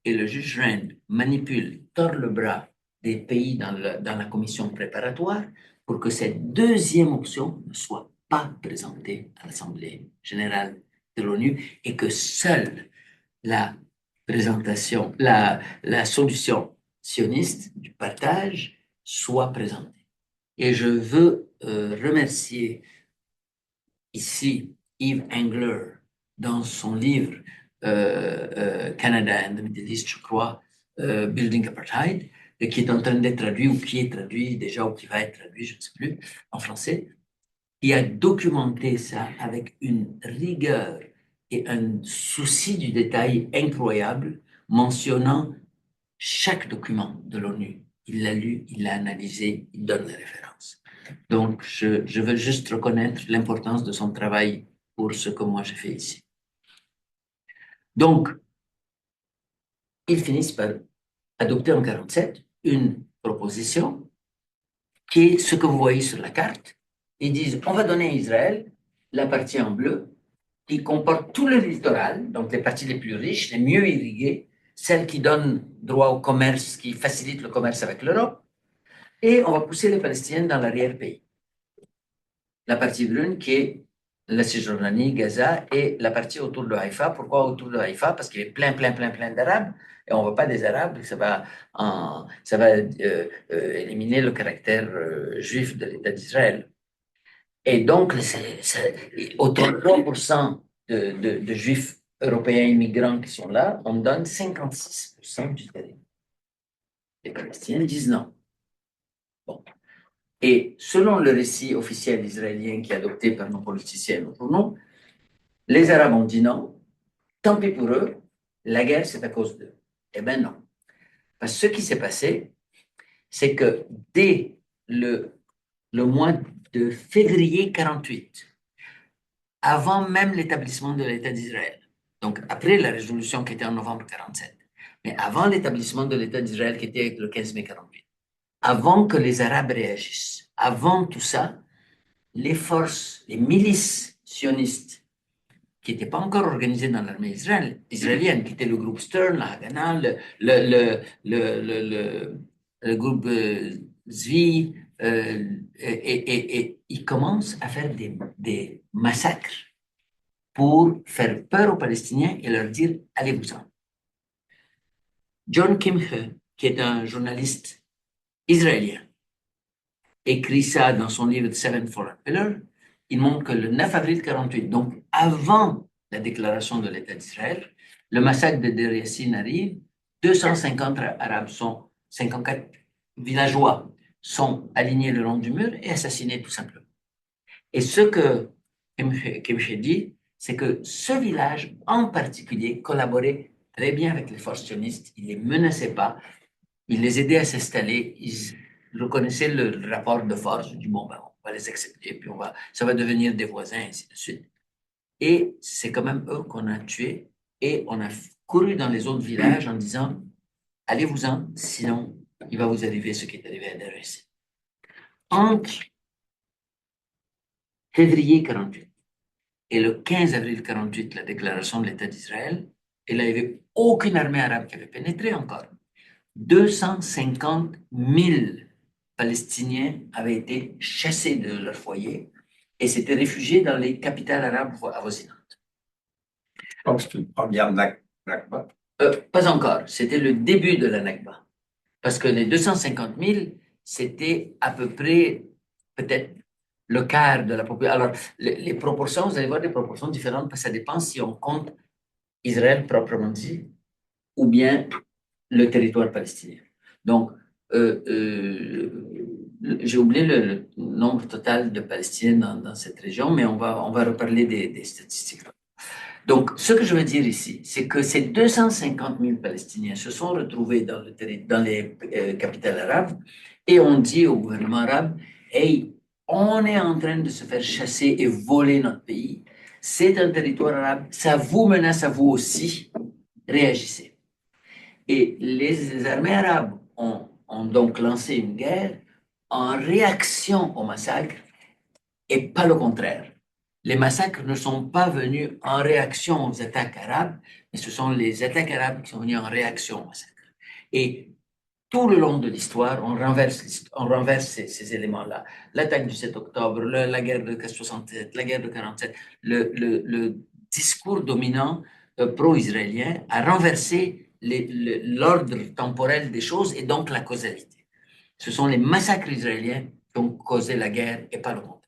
B: Et le juge Rand manipule, tord le bras des pays dans la commission préparatoire pour que cette deuxième option ne soit pas présentée à l'Assemblée générale de l'ONU et que seule la présentation, la solution sioniste du partage soit présentée. Et je veux remercier ici Yves Engler dans son livre Canada and the Middle East, je crois, Building Apartheid, qui est en train d'être traduit ou qui est traduit déjà ou qui va être traduit, je ne sais plus, en français, qui a documenté ça avec une rigueur et un souci du détail incroyable, mentionnant chaque document de l'ONU. Il l'a lu, il l'a analysé, il donne les références. Donc, je veux juste reconnaître l'importance de son travail pour ce que moi j'ai fait ici. Donc, ils finissent par adopter en 1947 une proposition qui est ce que vous voyez sur la carte. Ils disent, on va donner à Israël la partie en bleu qui comporte tout le littoral, donc les parties les plus riches, les mieux irriguées, celles qui donnent droit au commerce, qui facilitent le commerce avec l'Europe, et on va pousser les Palestiniens dans l'arrière-pays. la partie brune qui est la Cisjordanie, Gaza et la partie autour de Haïfa. Pourquoi autour de Haïfa? Parce qu'il y a plein d'Arabes et on ne veut pas des Arabes, ça va éliminer le caractère juif de l'État d'Israël. Et donc, autour de 3% de Juifs européens immigrants qui sont là, on donne 56% du territoire. Les Palestiniens disent non. Bon. Et selon le récit officiel israélien qui est adopté par nos politiciens et nos journaux, les Arabes ont dit non, tant pis pour eux, la guerre c'est à cause d'eux. Eh bien non. Parce que ce qui s'est passé, c'est que dès le mois de février 48, avant même l'établissement de l'État d'Israël, donc après la résolution qui était en novembre 47, mais avant l'établissement de l'État d'Israël qui était le 15 mai 48, avant que les Arabes réagissent, avant tout ça, les forces, les milices sionistes qui n'étaient pas encore organisées dans l'armée israélienne, qui étaient le groupe Stern, la Haganah, le groupe Zvi, et ils commencent à faire des massacres pour faire peur aux Palestiniens et leur dire allez-vous-en. John Kimche, qui est un journaliste israélien, écrit ça dans son livre Seven Foreign Pillars. Il montre que le 9 avril 48, donc avant la déclaration de l'État d'Israël, le massacre de Deir Yassin arrive, 250 Arabes 54 villageois sont alignés le long du mur et assassinés tout simplement. Et ce que Kimche dit, c'est que ce village en particulier collaborait très bien avec les forces sionistes, il ne les menaçait pas, il les aidait à s'installer, ils reconnaissaient le rapport de force, du bon, ben, on va les accepter, puis ça va devenir des voisins, et ainsi de suite. Et c'est quand même eux qu'on a tués, et on a couru dans les autres villages en disant, allez-vous-en, sinon il va vous arriver ce qui est arrivé à Deir Yassin. Entre février 48 et le 15 avril 48, la déclaration de l'État d'Israël, il n'y avait aucune armée arabe qui avait pénétré encore. 250 000 Palestiniens avaient été chassés de leur foyer et s'étaient réfugiés dans les capitales arabes avoisinantes.
E: Donc, c'est une première Nakba.
B: Pas encore, c'était le début de la Nakba. Parce que les 250 000, c'était à peu près peut-être le quart de la population. Alors, les proportions, vous allez voir des proportions différentes parce que ça dépend si on compte Israël proprement dit ou bien le territoire palestinien. Donc, j'ai oublié le nombre total de Palestiniens dans cette région, mais on va reparler des statistiques. Donc, ce que je veux dire ici, c'est que ces 250 000 Palestiniens se sont retrouvés dans les capitales arabes et ont dit au gouvernement arabe, hey, on est en train de se faire chasser et voler notre pays. C'est un territoire arabe, ça vous menace à vous aussi, réagissez. Et les armées arabes ont donc lancé une guerre en réaction au massacre et pas le contraire. Les massacres ne sont pas venus en réaction aux attaques arabes, mais ce sont les attaques arabes qui sont venues en réaction au massacre. Et tout le long de l'histoire, on renverse ces éléments-là. L'attaque du 7 octobre, la guerre de 67, la guerre de 47, le discours dominant pro-israélien a renversé l'ordre temporel des choses et donc la causalité. Ce sont les massacres israéliens qui ont causé la guerre et pas le contraire.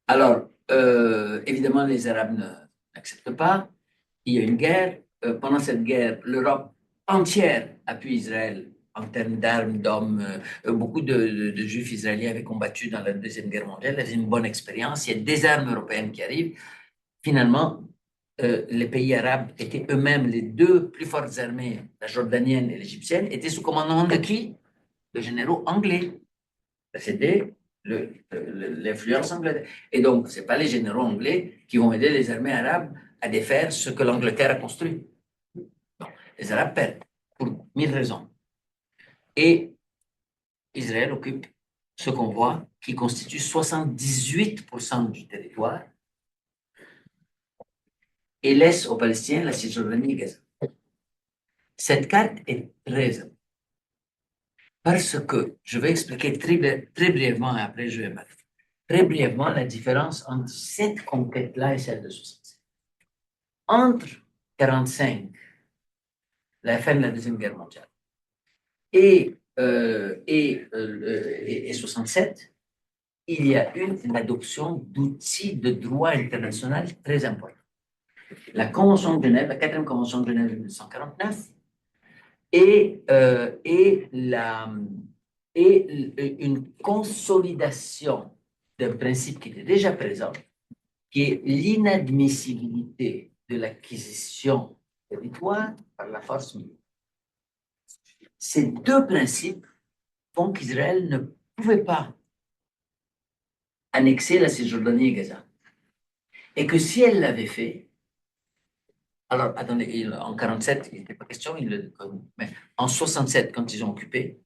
B: Alors, évidemment, les Arabes n'acceptent pas. Il y a une guerre. Pendant cette guerre, l'Europe entière appuie Israël en termes d'armes, d'hommes. Beaucoup de Juifs israéliens avaient combattu dans la Deuxième Guerre mondiale. Ils avaient une bonne expérience. Il y a des armes européennes qui arrivent. Finalement, les pays arabes étaient eux-mêmes les deux plus fortes armées, la jordanienne et l'égyptienne, étaient sous commandement de qui? De généraux anglais. C'était l'influence anglaise. Et donc, ce n'est pas les généraux anglais qui vont aider les armées arabes à défaire ce que l'Angleterre a construit. Non, les Arabes perdent pour 1000 raisons. Et Israël occupe ce convoi qui constitue 78% du territoire et laisse aux Palestiniens la Cisjordanie et Gaza. Cette carte est très importante parce que, je vais expliquer très brièvement et après je vais m'arrêter. très brièvement la différence entre cette conquête-là et celle de 67. Entre 45, la fin de la Deuxième Guerre mondiale, et 67, il y a eu l'adoption d'outils de droit international très importants. La Convention de Genève, la 4e Convention de Genève de 1949, et une consolidation d'un principe qui était déjà présent, qui est l'inadmissibilité de l'acquisition de territoire par la force militaire. Ces deux principes font qu'Israël ne pouvait pas annexer la Cisjordanie et Gaza. Et que si elle l'avait fait, alors attendez, en 47, il n'était pas question, mais en 67, quand ils ont occupé,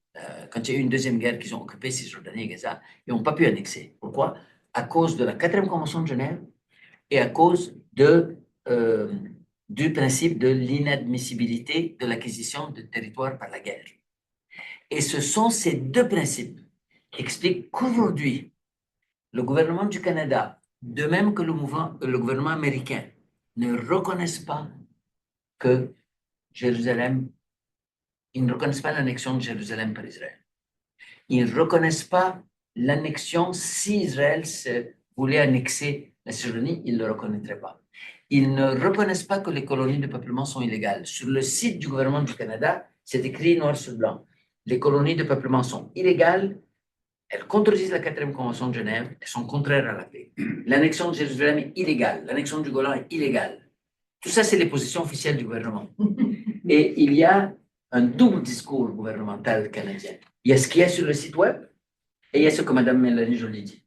B: quand il y a eu une deuxième guerre qu'ils ont occupé Cisjordanie et Gaza, ils n'ont pas pu annexer. Pourquoi? À cause de la 4e Convention de Genève et à cause du principe de l'inadmissibilité de l'acquisition de territoire par la guerre. Et ce sont ces deux principes qui expliquent qu'aujourd'hui, le gouvernement du Canada, de même que le gouvernement américain, ne reconnaissent pas que Jérusalem, ils ne reconnaissent pas l'annexion de Jérusalem par Israël. Ils ne reconnaissent pas l'annexion si Israël voulait annexer la Cisjordanie, ils ne le reconnaîtraient pas. Ils ne reconnaissent pas que les colonies de peuplement sont illégales. Sur le site du gouvernement du Canada, c'est écrit noir sur blanc. Les colonies de peuplement sont illégales, elles contredisent la 4e Convention de Genève, elles sont contraires à la paix. L'annexion de Jérusalem est illégale, l'annexion du Golan est illégale. Tout ça, c'est les positions officielles du gouvernement. Et il y a un double discours gouvernemental canadien. Il y a ce qu'il y a sur le site web et il y a ce que Mme Mélanie Joly dit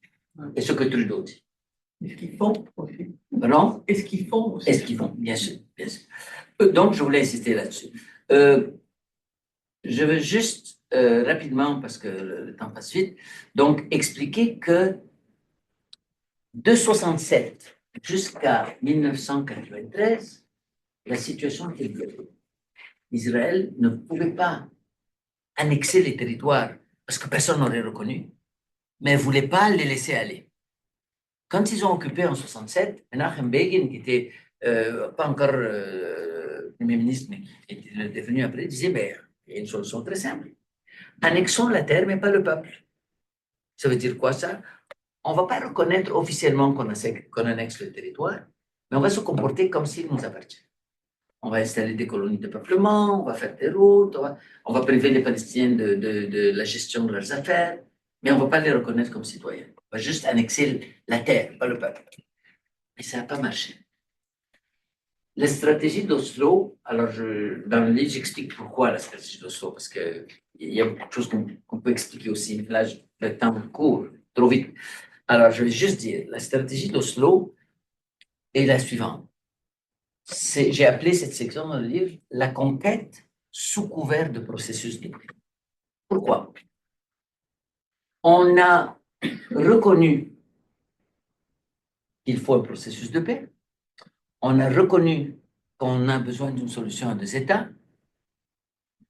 B: et ce que Trudeau dit.
A: Est-ce qu'ils font aussi?
B: Pardon?
A: Est-ce qu'ils font aussi?
B: Est-ce qu'ils font? Bien sûr, bien sûr. Donc, je voulais insister là-dessus. Je veux juste rapidement, parce que le temps passe vite, donc expliquer que de 67 jusqu'à 1993, la situation était différente. Israël ne pouvait pas annexer les territoires parce que personne n'aurait reconnu, mais ne voulait pas les laisser aller. Quand ils ont occupé en 67, Menachem Begin, qui était pas encore Premier ministre, mais qui est devenu après, disait, ben, il y a une solution très simple. Annexons la terre, mais pas le peuple. Ça veut dire quoi ça? On ne va pas reconnaître officiellement qu'on annexe le territoire, mais on va se comporter comme s'il nous appartient. On va installer des colonies de peuplement, on va faire des routes, on va priver les Palestiniens de la gestion de leurs affaires, mais on ne va pas les reconnaître comme citoyens. On va juste annexer la terre, pas le peuple. Mais ça n'a pas marché. La stratégie d'Oslo, alors dans le livre, j'explique pourquoi la stratégie d'Oslo, parce qu'il y a beaucoup de choses qu'on peut expliquer aussi, mais là, le temps court trop vite. Alors, je vais juste dire, la stratégie d'Oslo est la suivante. J'ai appelé cette section dans le livre la conquête sous couvert de processus de paix. Pourquoi? On a reconnu qu'il faut un processus de paix. On a reconnu qu'on a besoin d'une solution à 2 États.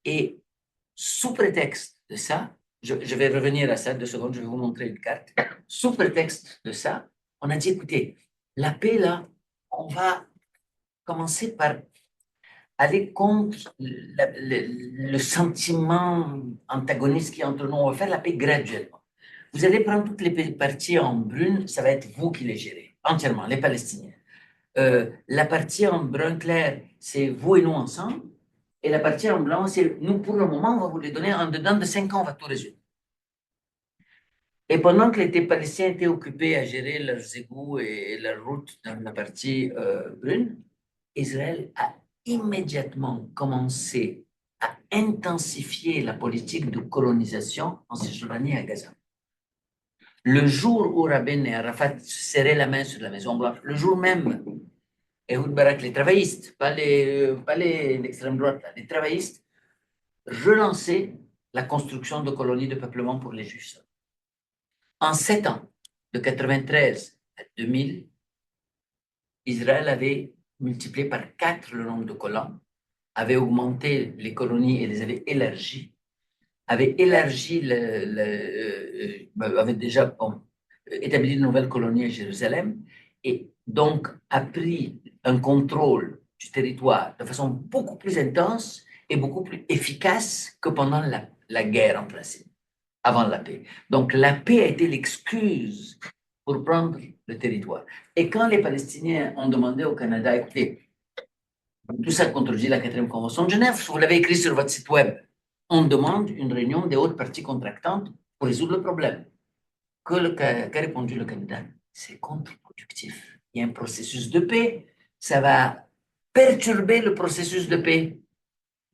B: Et sous prétexte de ça, je vais revenir à ça 2 secondes, je vais vous montrer une carte. Sous prétexte de ça, on a dit, écoutez, la paix là, on va commencer par aller contre le sentiment antagoniste qui est entre nous. On va faire la paix graduellement. Vous allez prendre toutes les parties en brune, ça va être vous qui les gérez, entièrement, les Palestiniens. La partie en brun clair, c'est vous et nous ensemble. Et la partie en blanc, c'est nous, pour le moment, on va vous les donner. En dedans de 5 ans, on va tout résoudre. Et pendant que les Palestiniens étaient occupés à gérer leurs égouts et leurs routes dans la partie brune, Israël a immédiatement commencé à intensifier la politique de colonisation en Cisjordanie et à Gaza. Le jour où Rabin et Arafat serraient la main sur la Maison Blanche, le jour même, Ehud Barak, les travaillistes, pas l'extrême droite, les travaillistes, relançaient la construction de colonies de peuplement pour les Juifs. En 7 ans, de 93 à 2000, Israël avait multiplié par 4 le nombre de colons, avait augmenté les colonies et les avait élargies, avait élargi, avait déjà établi de nouvelles colonies à Jérusalem et donc a pris un contrôle du territoire de façon beaucoup plus intense et beaucoup plus efficace que pendant la guerre en principe, avant la paix. Donc la paix a été l'excuse pour prendre le territoire. Et quand les Palestiniens ont demandé au Canada, écoutez, tout ça contredit la 4e Convention de Genève, vous l'avez écrit sur votre site web, on demande une réunion des hautes parties contractantes pour résoudre le problème. Qu'a répondu le Canada? C'est contre-productif. Il y a un processus de paix, ça va perturber le processus de paix.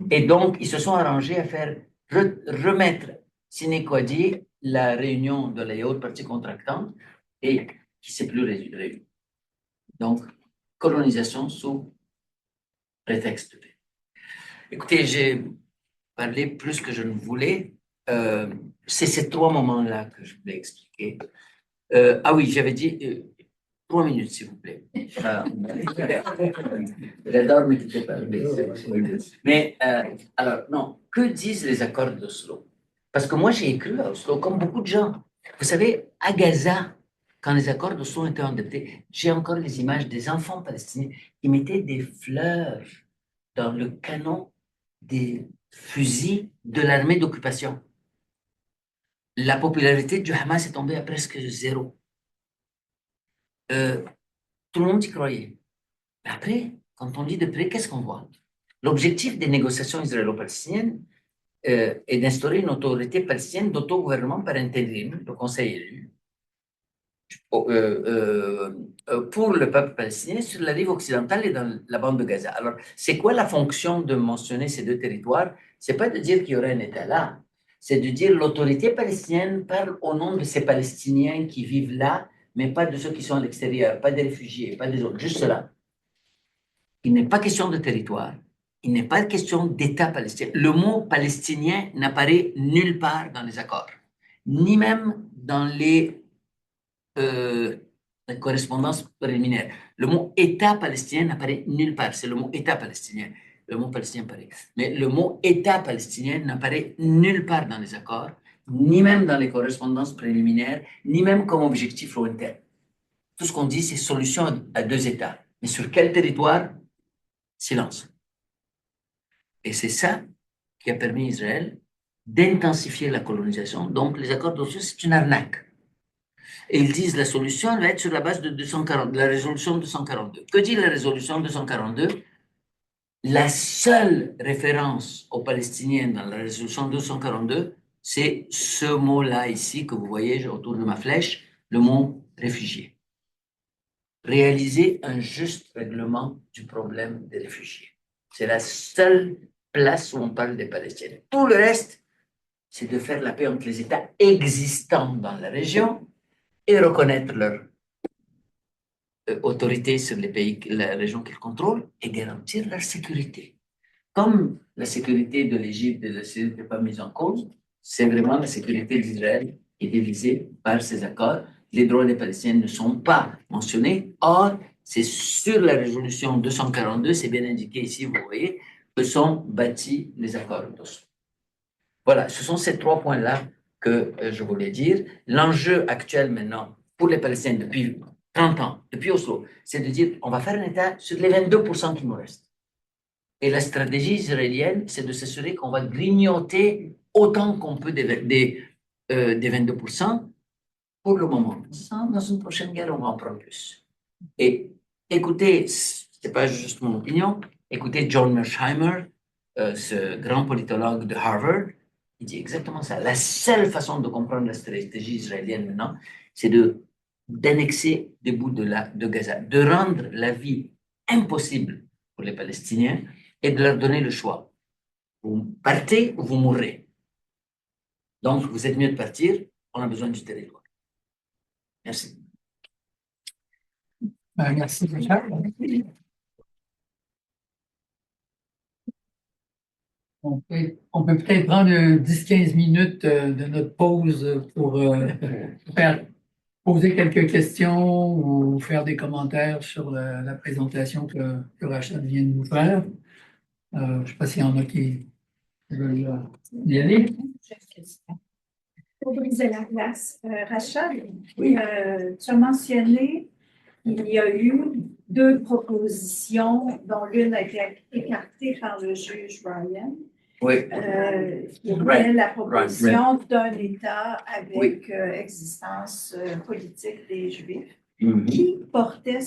B: Et donc, ils se sont arrangés à faire remettre sine qua die la réunion de la haute partie contractante et qui ne s'est plus réunie. Donc, colonisation sous prétexte de paix. Écoutez, j'ai parlé plus que je ne voulais. C'est ces 3 moments-là que je voulais expliquer. Ah oui, j'avais dit 3 minutes, s'il vous plaît. J'adore me quitter par mais alors, non, que disent les accords d'Oslo? Parce que moi, j'ai écrit à Oslo, comme beaucoup de gens. Vous savez, à Gaza, quand les accords d'Oslo ont été adoptés, j'ai encore les images des enfants palestiniens qui mettaient des fleurs dans le canon des fusils de l'armée d'occupation. La popularité du Hamas est tombée à presque 0. Tout le monde y croyait. Mais après, quand on lit de près, qu'est-ce qu'on voit? L'objectif des négociations israélo-palestiniennes est d'instaurer une autorité palestinienne d'autogouvernement par intérim, le Conseil élu, pour le peuple palestinien sur la rive occidentale et dans la bande de Gaza. Alors, c'est quoi la fonction de mentionner ces 2 territoires? C'est pas de dire qu'il y aurait un État là, c'est de dire l'autorité palestinienne parle au nom de ces Palestiniens qui vivent là, mais pas de ceux qui sont à l'extérieur, pas des réfugiés, pas des autres, juste cela. Il n'est pas question de territoire, il n'est pas question d'État palestinien. Le mot palestinien n'apparaît nulle part dans les accords, ni même dans les correspondances préliminaires. Le mot État palestinien n'apparaît nulle part, c'est le mot État palestinien. Le mot palestinien apparaît. Mais le mot État palestinien n'apparaît nulle part dans les accords, ni même dans les correspondances préliminaires, ni même comme objectif lointain. Tout ce qu'on dit, c'est solution à 2 États. Mais sur quel territoire? Silence. Et c'est ça qui a permis à Israël d'intensifier la colonisation. Donc, les accords d'Oslo, c'est une arnaque. Et ils disent la solution va être sur la base de la résolution 242. Que dit la résolution 242? La seule référence aux Palestiniens dans la résolution 242, c'est ce mot-là ici que vous voyez autour de ma flèche, le mot réfugié. Réaliser un juste règlement du problème des réfugiés. C'est la seule place où on parle des Palestiniens. Tout le reste, c'est de faire la paix entre les États existants dans la région et reconnaître leur autorité sur les pays, la région qu'ils contrôlent et garantir leur sécurité. Comme la sécurité de l'Égypte et de la Syrie n'est pas mise en cause, c'est vraiment la sécurité d'Israël qui est visée par ces accords. Les droits des Palestiniens ne sont pas mentionnés. Or, c'est sur la résolution 242, c'est bien indiqué ici, vous voyez, que sont bâtis les accords d'Oslo. Voilà, ce sont ces 3 points-là que je voulais dire. L'enjeu actuel maintenant pour les Palestiniens depuis 30 ans, depuis Oslo, c'est de dire on va faire un État sur les 22% qui nous restent. Et la stratégie israélienne, c'est de s'assurer qu'on va grignoter autant qu'on peut des 22%. Pour le moment, dans une prochaine guerre, on va en prendre plus. Et écoutez, ce n'est pas juste mon opinion, écoutez John Mearsheimer, ce grand politologue de Harvard, il dit exactement ça. La seule façon de comprendre la stratégie israélienne maintenant, c'est d'annexer des bouts de Gaza, de rendre la vie impossible pour les Palestiniens et de leur donner le choix. Vous partez ou vous mourrez. Donc, vous êtes mieux de partir, on a besoin du territoire. Merci.
A: Merci, Richard. On peut peut-être prendre 10-15 minutes de notre pause pour poser quelques questions ou faire des commentaires sur la présentation que Rachel vient de nous faire. Je ne sais pas s'il y en a qui veulent y aller.
F: Pour briser la glace, Rachel,
B: Oui.
F: tu as mentionné qu'il y a eu deux propositions, dont l'une a été écartée par le juge Ryan,
B: Oui,
F: qui était
B: Right.
F: la proposition d'un État avec existence politique des Juifs.
B: Mhm.
F: Qui portait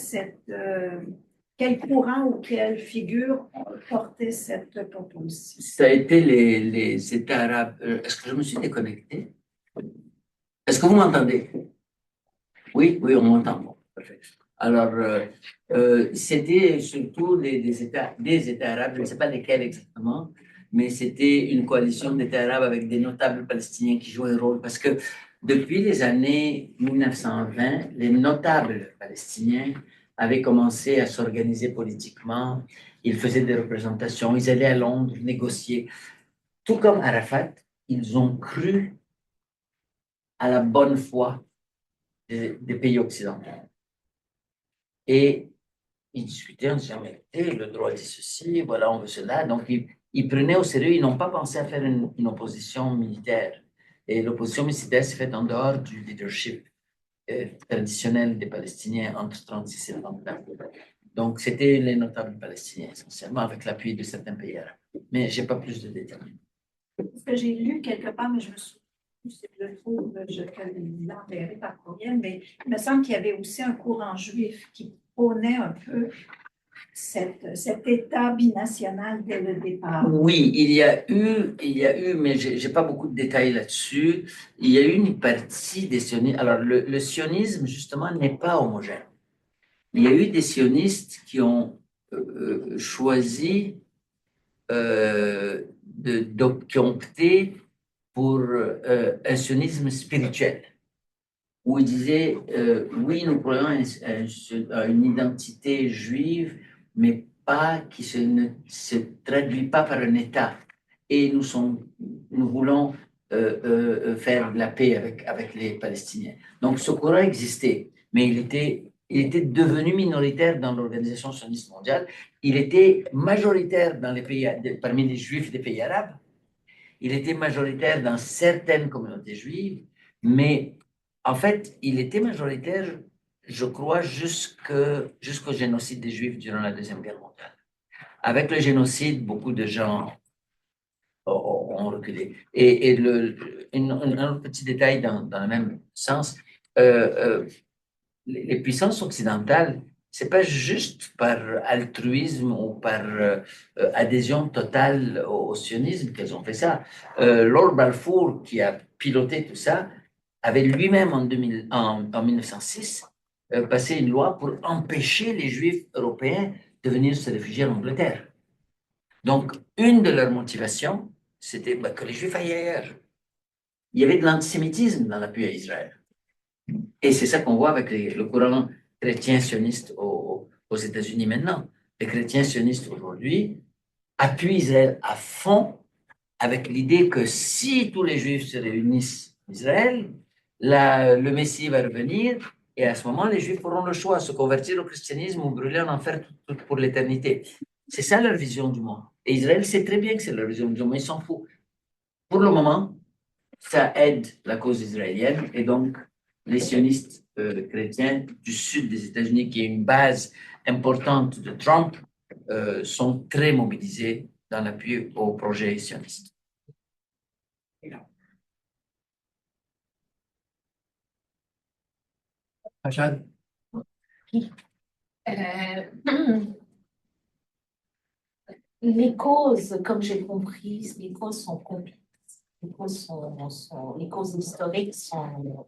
F: quel courant ou quelle figure portait cette proposition?
B: Ça a été les États arabes. Est-ce que je me suis déconnecté? Est-ce que vous m'entendez? Oui, oui, on m'entend. Bon, parfait. Alors, c'était surtout des États arabes, je ne sais pas lesquels exactement, mais c'était une coalition d'États arabes avec des notables palestiniens qui jouaient un rôle parce que depuis les années 1920, les notables palestiniens avaient commencé à s'organiser politiquement, ils faisaient des représentations, ils allaient à Londres négocier. Tout comme Arafat, ils ont cru à la bonne foi des pays occidentaux. Et ils discutaient en disant, mais écoutez, le droit dit ceci, voilà, on veut cela. Donc, ils prenaient au sérieux, ils n'ont pas pensé à faire une opposition militaire. Et l'opposition militaire s'est faite en dehors du leadership traditionnel des Palestiniens entre 36 et 39. Donc, c'était les notables palestiniens, essentiellement, avec l'appui de certains pays arabes. Mais je n'ai pas plus de détails.
F: Parce que j'ai lu quelque part, mais je me souviens plus si je le trouve, je te l'enverrai par courriel, mais il me semble qu'il y avait aussi un courant juif qui prônait un peu cet État binational dès le départ.
B: Oui, il y a eu, mais j'ai pas beaucoup de détails là-dessus. Il y a eu une partie des sionistes. Alors, le sionisme, justement, n'est pas homogène. Il y a eu des sionistes qui ont choisi, qui ont opté pour un sionisme spirituel, où ils disaient, oui, nous croyons à une identité juive, mais pas ne se traduit pas par un État. Et nous voulons faire la paix avec les Palestiniens. Donc, ce courant existait, mais il était devenu minoritaire dans l'Organisation sioniste mondiale. Il était majoritaire dans les pays, parmi les Juifs des pays arabes. Il était majoritaire dans certaines communautés juives, mais en fait, il était majoritaire, je crois, jusqu'au génocide des Juifs durant la Deuxième Guerre mondiale. Avec le génocide, beaucoup de gens ont reculé. Et un autre petit détail dans le même sens, les puissances occidentales, c'est pas juste par altruisme ou par adhésion totale au sionisme qu'elles ont fait ça. Lord Balfour, qui a piloté tout ça, avait lui-même en 1906 passé une loi pour empêcher les Juifs européens de venir se réfugier en Angleterre. Donc, une de leurs motivations, c'était que les Juifs aillent ailleurs. Il y avait de l'antisémitisme dans l'appui à Israël. Et c'est ça qu'on voit avec le courant chrétien sioniste aux États-Unis maintenant. Les chrétiens sionistes aujourd'hui appuient Israël à fond avec l'idée que si tous les Juifs se réunissent en Israël, le Messie va revenir et à ce moment, les Juifs auront le choix, se convertir au christianisme ou brûler en enfer pour l'éternité. C'est ça leur vision du monde. Et Israël sait très bien que c'est leur vision du monde, mais ils s'en foutent. Pour le moment, ça aide la cause israélienne et donc les sionistes chrétiens du sud des États-Unis, qui est une base importante de Trump, sont très mobilisés dans l'appui au projet sioniste.
A: Rachad?
G: Les causes, comme j'ai compris, les causes sont complexes. Les causes historiques sont.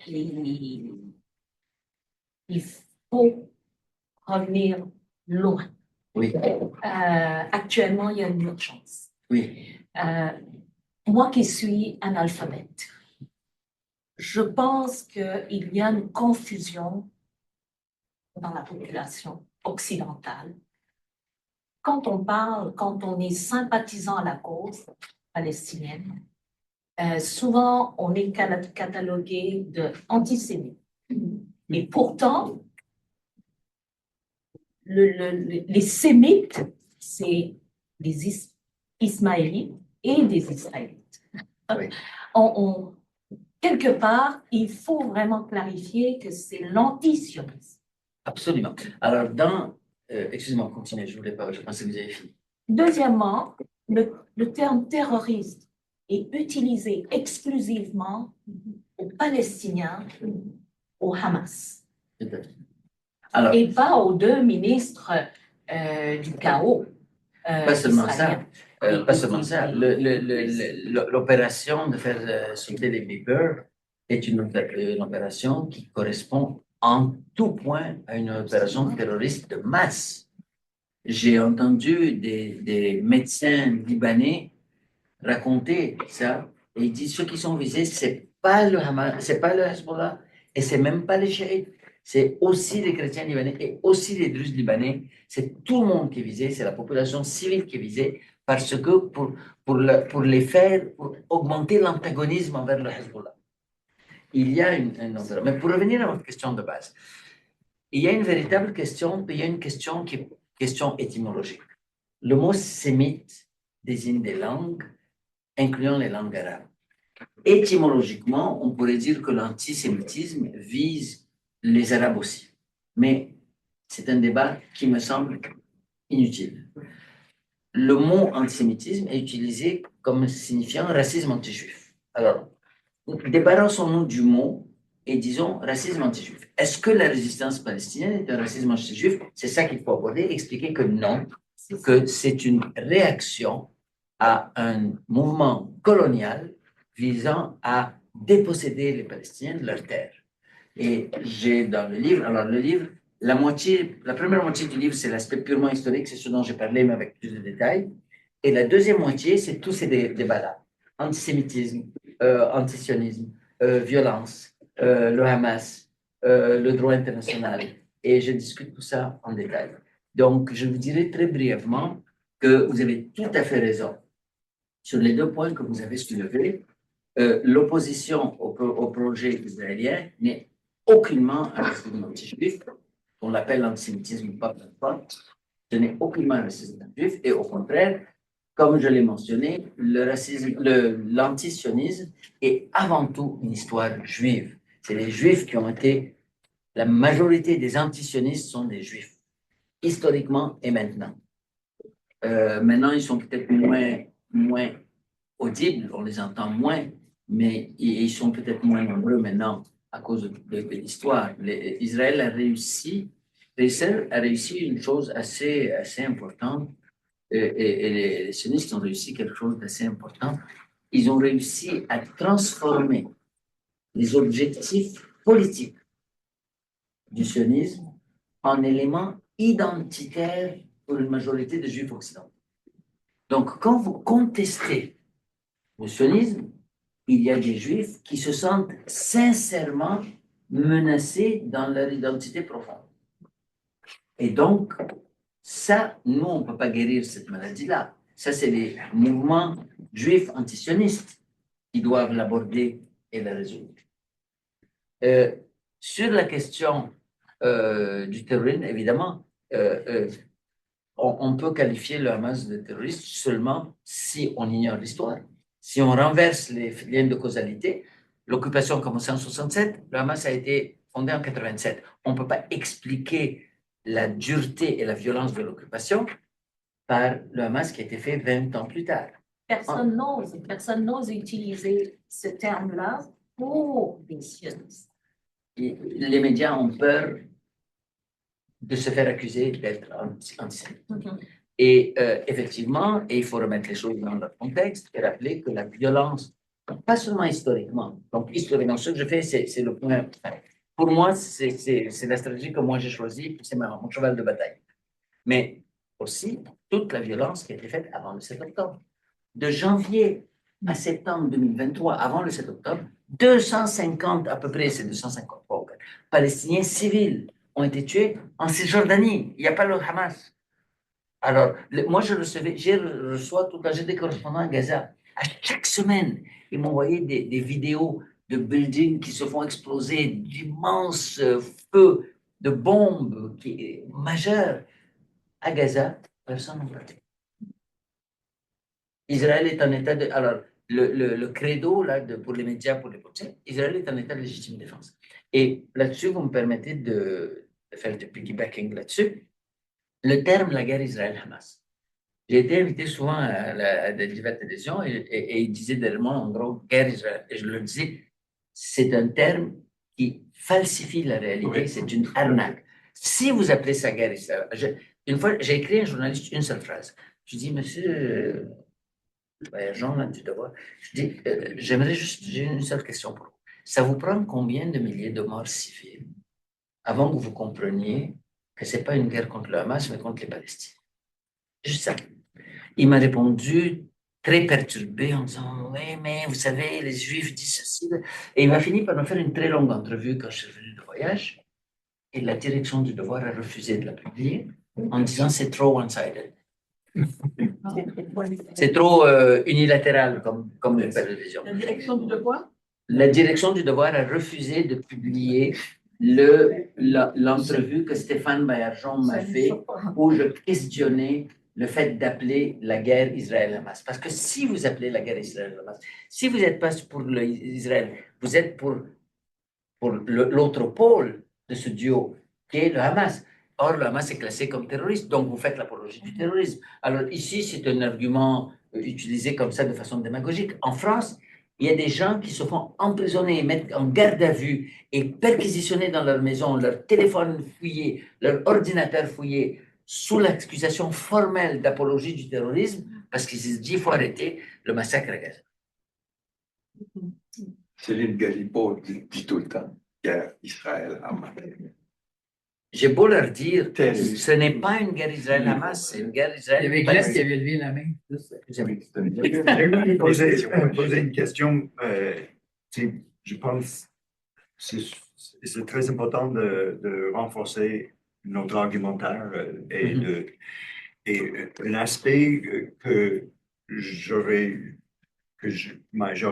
G: Il faut revenir loin.
B: Oui.
G: Actuellement, il y a une urgence.
B: Oui.
G: Moi qui suis analphabète, je pense qu'il y a une confusion dans la population occidentale. Quand on est sympathisant à la cause palestinienne, souvent on est catalogué d'antisémite. Et pourtant, les sémites, c'est des ismaélites et des israélites.
B: Oui.
G: quelque part, il faut vraiment clarifier que c'est l'antisionisme.
B: Absolument. Alors, excusez-moi, continuez, je voulais pas, je pensais que vous avez fini.
G: Deuxièmement, le terme terroriste est utilisé exclusivement aux Palestiniens, au Hamas,
B: Tout à fait. Alors,
G: et pas aux deux ministres du chaos.
B: pas seulement ça,
G: israélien.
B: pas seulement ça. L'opération de faire sauter les beepers est une opération qui correspond en tout point à une opération terroriste de masse. J'ai entendu des médecins libanais raconter ça et ils disent ceux qui sont visés, c'est pas le Hamas, c'est pas le Hezbollah et c'est même pas les chiites. C'est aussi les chrétiens libanais et aussi les druzes libanais. C'est tout le monde qui est visé, c'est la population civile qui est visée parce que pour les faire, pour augmenter l'antagonisme envers le Hezbollah. Il y a mais pour revenir à votre question de base, il y a une véritable question, puis il y a une question qui est question étymologique. Le mot sémite désigne des langues, incluant les langues arabes. Étymologiquement, on pourrait dire que l'antisémitisme vise les Arabes aussi. Mais c'est un débat qui me semble inutile. Le mot antisémitisme est utilisé comme signifiant racisme anti-juif. Alors, débarrassons-nous du mot et disons racisme anti-juif. Est-ce que la résistance palestinienne est un racisme anti-juif? C'est ça qu'il faut aborder, expliquer que non, que c'est une réaction à un mouvement colonial visant à déposséder les Palestiniens de leurs terres. Et j'ai dans le livre, alors le livre, la première moitié du livre, c'est l'aspect purement historique, c'est ce dont j'ai parlé, mais avec plus de détails. Et la deuxième moitié, c'est tous ces débats-là. Antisémitisme, antisionisme, violence, le Hamas, le droit international. Et je discute tout ça en détail. Donc, je vous dirai très brièvement que vous avez tout à fait raison sur les deux points que vous avez soulevés. L'opposition au projet israélien n'est aucunement un racisme anti-juif, on l'appelle l'antisémitisme, pas peu importe, ce n'est aucunement un racisme anti-juif, et au contraire, comme je l'ai mentionné, l'antisionisme est avant tout une histoire juive. C'est les juifs qui ont été, la majorité des antisionistes sont des juifs, historiquement et maintenant. Maintenant, ils sont peut-être moins audibles, on les entend moins, mais ils sont peut-être moins nombreux maintenant à cause de l'histoire. Israël a réussi une chose assez importante, et les sionistes ont réussi quelque chose d'assez important. Ils ont réussi à transformer les objectifs politiques du sionisme en éléments identitaires pour une majorité de juifs occidentaux. Donc, quand vous contestez le sionisme, il y a des juifs qui se sentent sincèrement menacés dans leur identité profonde. Et donc, ça, nous, on ne peut pas guérir cette maladie-là. Ça, c'est les mouvements juifs antisionistes qui doivent l'aborder et la résoudre. Sur la question du terrorisme, évidemment, on peut qualifier le Hamas de terroriste seulement si on ignore l'histoire. Si on renverse les liens de causalité, l'occupation a commencé en 67, le Hamas a été fondé en 87. On ne peut pas expliquer la dureté et la violence de l'occupation par le Hamas qui a été fait 20 ans plus tard.
G: Personne n'ose utiliser ce terme-là pour des sionistes.
B: Les médias ont peur de se faire accuser d'être antisémite. Et effectivement, il faut remettre les choses dans leur contexte et rappeler que la violence, pas seulement historiquement, donc historiquement, ce que je fais, c'est le point. Pour moi, c'est la stratégie que moi j'ai choisie, c'est mon cheval de bataille. Mais aussi, toute la violence qui a été faite avant le 7 octobre. De janvier à septembre 2023, avant le 7 octobre, 250, à peu près, c'est 250 Palestiniens civils ont été tués en Cisjordanie. Il n'y a pas le Hamas. Alors, moi, je reçois j'ai des correspondants à Gaza. À chaque semaine, ils m'envoyaient des vidéos de buildings qui se font exploser, d'immenses feux, de bombes majeures. À Gaza, personne n'en parle. Israël est en état de... Alors, le credo là, pour les médias, pour les politiciens, Israël est en état de légitime défense. Et là-dessus, vous me permettez de faire du piggybacking là-dessus. Le terme la guerre Israël-Hamas. J'ai été invité souvent à des diverses télévisions et ils disaient derrière moi, en gros, guerre Israël. Et je leur disais, c'est un terme qui falsifie la réalité,
E: Oui.
B: c'est une arnaque. Si vous appelez ça guerre Israël, une fois, j'ai écrit à un journaliste une seule phrase. Je dis, monsieur Jean, là, du devoir, je dis, j'aimerais juste, j'ai une seule question pour vous. Ça vous prend combien de milliers de morts civiles avant que vous compreniez que ce n'est pas une guerre contre le Hamas, mais contre les Palestiniens? Juste ça. Il m'a répondu très perturbé en disant, oui, mais vous savez, les Juifs disent ceci. Et il m'a fini par me faire une très longue entrevue quand je suis revenu de voyage. Et la direction du devoir a refusé de la publier en disant c'est trop one-sided. C'est trop unilatéral comme télévision.
F: La direction du devoir?
B: La direction du devoir a refusé de publier l'entrevue que Stéphane Baillargeon m'a fait où je questionnais le fait d'appeler la guerre Israël-Hamas. Parce que si vous appelez la guerre Israël-Hamas, si vous n'êtes pas pour Israël, vous êtes pour l'autre pôle de ce duo, qui est le Hamas. Or, le Hamas est classé comme terroriste, donc vous faites l'apologie du terrorisme. Alors ici, c'est un argument utilisé comme ça de façon démagogique. En France, il y a des gens qui se font emprisonner, mettre en garde à vue et perquisitionner dans leur maison, leur téléphone fouillé, leur ordinateur fouillé, sous l'accusation formelle d'apologie du terrorisme, parce qu'ils se disent qu'il faut arrêter le massacre à Gaza.
E: Céline Galipo dit tout le temps guerre Israël-Hamas.
B: J'ai beau leur dire,
E: Terrible.
B: ce n'est pas une guerre Israël-Hamas, c'est une guerre
A: Il y avait Glenn qui
B: Israël-Palestine.
A: avait levé la main.
E: Oui, poser une question. Je pense que c'est très important de renforcer notre argumentaire et un aspect que j'aurais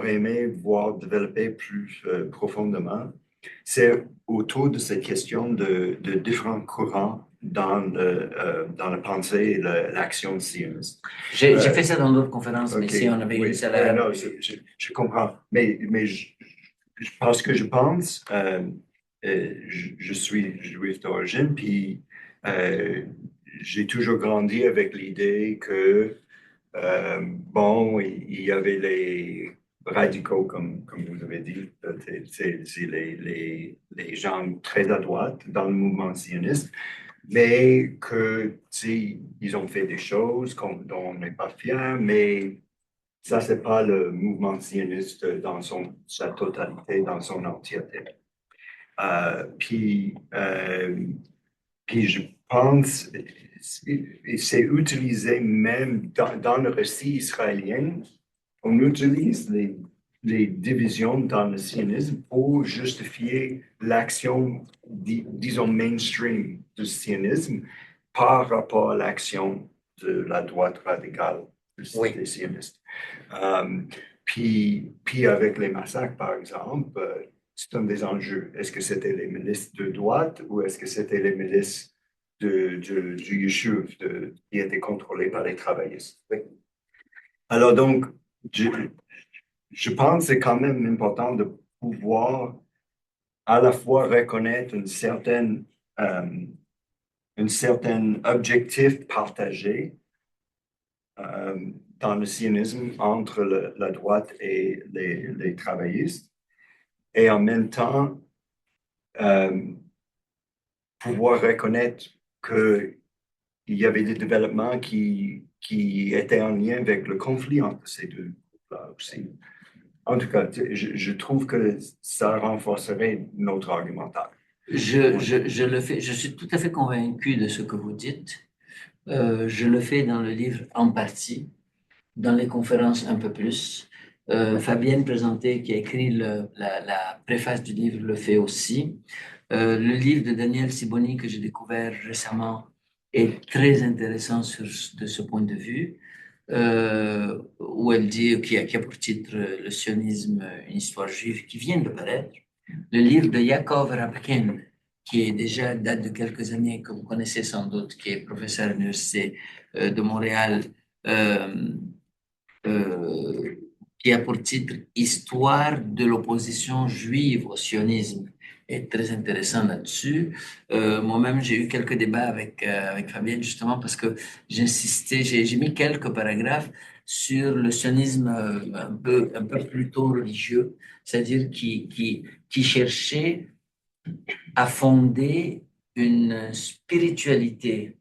E: aimé voir développer plus profondément, c'est autour de cette question de différents courants dans la pensée et l'action sioniste.
B: J'ai fait ça dans d'autres conférences, mais
E: Ok,
B: si on avait
E: oui,
B: une salle.
E: non, je comprends. Mais parce que je pense, je suis juif d'origine, puis j'ai toujours grandi avec l'idée que, bon, il y avait les radicaux, comme vous avez dit, c'est les gens très à droite dans le mouvement sioniste, mais que, ils ont fait des choses dont on n'est pas fier, mais ça, c'est pas le mouvement sioniste dans sa totalité, dans son entièreté. Puis je pense, et c'est utilisé même dans le récit israélien, on utilise les divisions dans le sionisme pour justifier l'action, disons, mainstream du sionisme par rapport à l'action de la droite radicale des sionistes. Puis avec les massacres, par exemple, c'est un des enjeux. Est-ce que c'était les milices de droite ou est-ce que c'était les milices du Yishuv qui étaient contrôlées par les travaillistes? Oui. Alors donc, je pense que c'est quand même important de pouvoir à la fois reconnaître un certain objectif partagé dans le sionisme entre la droite et les travaillistes, et en même temps pouvoir reconnaître qu'il y avait des développements qui étaient en lien avec le conflit entre ces deux groupes-là aussi. En tout cas, je trouve que ça renforcerait notre argumentaire.
B: Je le fais, je suis tout à fait convaincu de ce que vous dites. Je le fais dans le livre en partie, dans les conférences un peu plus. Fabienne Présenté, qui a écrit la préface du livre, le fait aussi. Le livre de Daniel Siboni, que j'ai découvert récemment, est très intéressant de ce point de vue, où elle dit, qui a pour titre Le sionisme, une histoire juive, qui vient de paraître. Le livre de Yaakov Rapkin, qui est déjà date de quelques années, que vous connaissez sans doute, qui est professeur à l'Université de Montréal, qui a pour titre Histoire de l'opposition juive au sionisme, est très intéressant là-dessus. Moi-même, j'ai eu quelques débats avec Fabienne, justement, parce que j'insistais, j'ai mis quelques paragraphes sur le sionisme un peu plutôt religieux, c'est-à-dire qui cherchait à fonder une spiritualité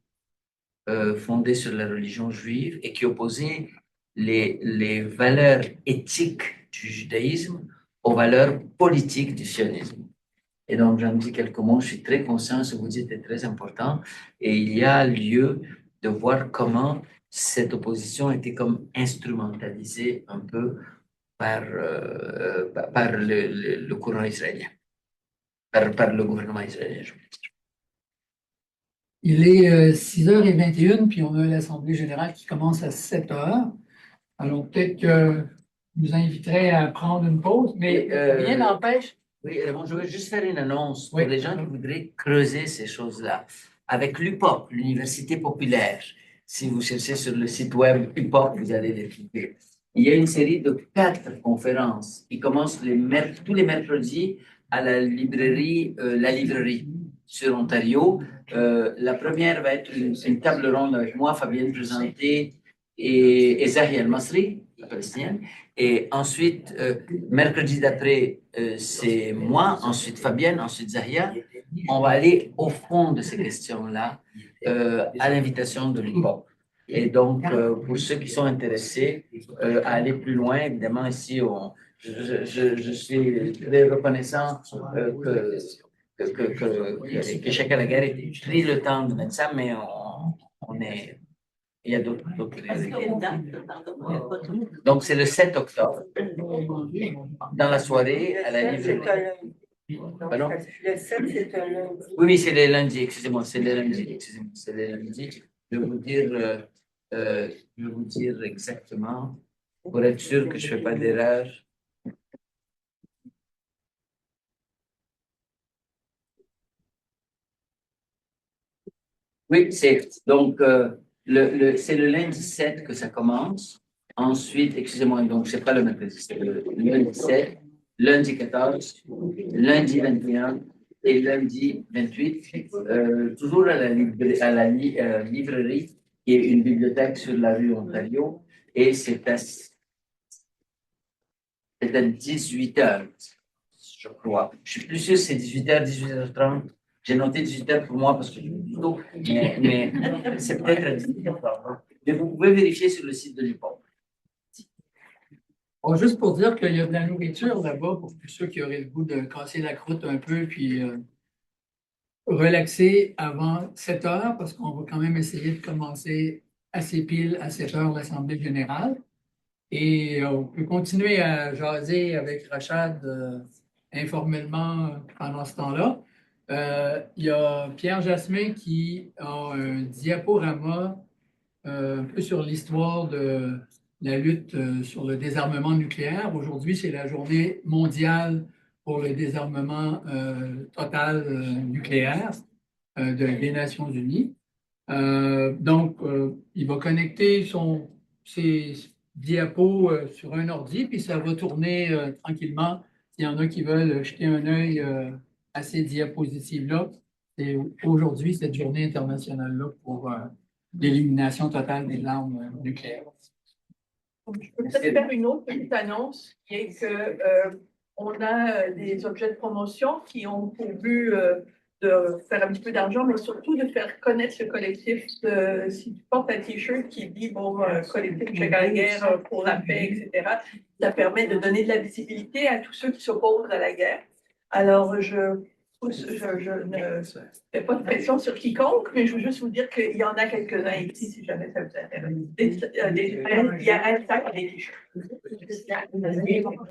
B: fondée sur la religion juive et qui opposait les valeurs éthiques du judaïsme aux valeurs politiques du sionisme. Et donc, j'en dis quelques mots. Je suis très conscient, ce que vous dites est très important. Et il y a lieu de voir comment cette opposition a été comme instrumentalisée un peu par le courant israélien, par le gouvernement israélien.
A: Il est 6h21, puis on a l'Assemblée générale qui commence à 7h. Alors, peut-être que je vous inviterai à prendre une pause, mais rien n'empêche.
B: Oui, bon, je veux juste faire une annonce pour
A: Oui.
B: les gens qui voudraient creuser ces choses-là. Avec l'UPOP, l'Université populaire, si vous cherchez sur le site web UPOP, vous allez les trouver. Il y a une série de 4 conférences qui commencent tous les mercredis à la librairie La Librairie sur Ontario. La première va être une table ronde avec moi, Fabienne Présenté et Zahia El-Masri, la palestinienne. Et ensuite, mercredi d'après, c'est moi, ensuite Fabienne, ensuite Zahia. On va aller au fond de ces questions-là à l'invitation de l'UPOP. Et donc, pour ceux qui sont intéressés à aller plus loin, évidemment, ici, je suis très reconnaissant que chacun la guerre ait pris le temps de mettre ça, mais on est. Il y a d'autres donc, c'est le 7 octobre, dans la soirée, à la librairie. Pardon?
D: Le 7, c'est un lundi.
B: Oui, c'est les lundis, excusez-moi, c'est les lundis, excusez-moi, c'est les lundis. Je vais vous dire exactement, pour être sûr que je ne fais pas d'erreur. Oui, c'est donc c'est le lundi 7 que ça commence. Ensuite, excusez-moi, donc c'est pas le mercredi, c'est le lundi 7, lundi 14, lundi 21 et lundi 28, toujours à la librairie, qui est une bibliothèque sur la rue Ontario, et c'est à 18h, je crois. Je suis plus sûr c'est 18h, 18h30. J'ai noté 18h pour moi parce que je suis tôt, mais c'est peut-être à 18h30. Mais vous pouvez vérifier sur le site de l'UPOP.
A: Bon, juste pour dire qu'il y a de la nourriture là-bas pour tous ceux qui auraient le goût de casser la croûte un peu puis relaxer avant 7h parce qu'on va quand même essayer de commencer assez pile à 7h l'Assemblée générale. Et on peut continuer à jaser avec Rachad informellement pendant ce temps-là. Il y a Pierre Jasmin qui a un diaporama un peu sur l'histoire de la lutte sur le désarmement nucléaire. Aujourd'hui, c'est la journée mondiale pour le désarmement total nucléaire des Nations unies. Donc, il va connecter ses diapos sur un ordi, puis ça va tourner tranquillement. S'il y en a qui veulent jeter un œil à ces diapositives-là, c'est aujourd'hui cette journée internationale-là pour l'élimination totale des armes nucléaires.
H: Je peux peut-être faire une autre petite annonce, qui est que on a des objets de promotion qui ont pour but de faire un petit peu d'argent, mais surtout de faire connaître ce collectif. Si tu portes un T-shirt qui dit bon, collectif Check à la guerre pour la paix, etc., ça permet de donner de la visibilité à tous ceux qui s'opposent à la guerre. Alors, je ne fais pas de pression sur quiconque, mais je veux juste vous dire qu'il y en a quelques-uns ici, si jamais ça vous intéresse. Il y a un sac et des T-shirts.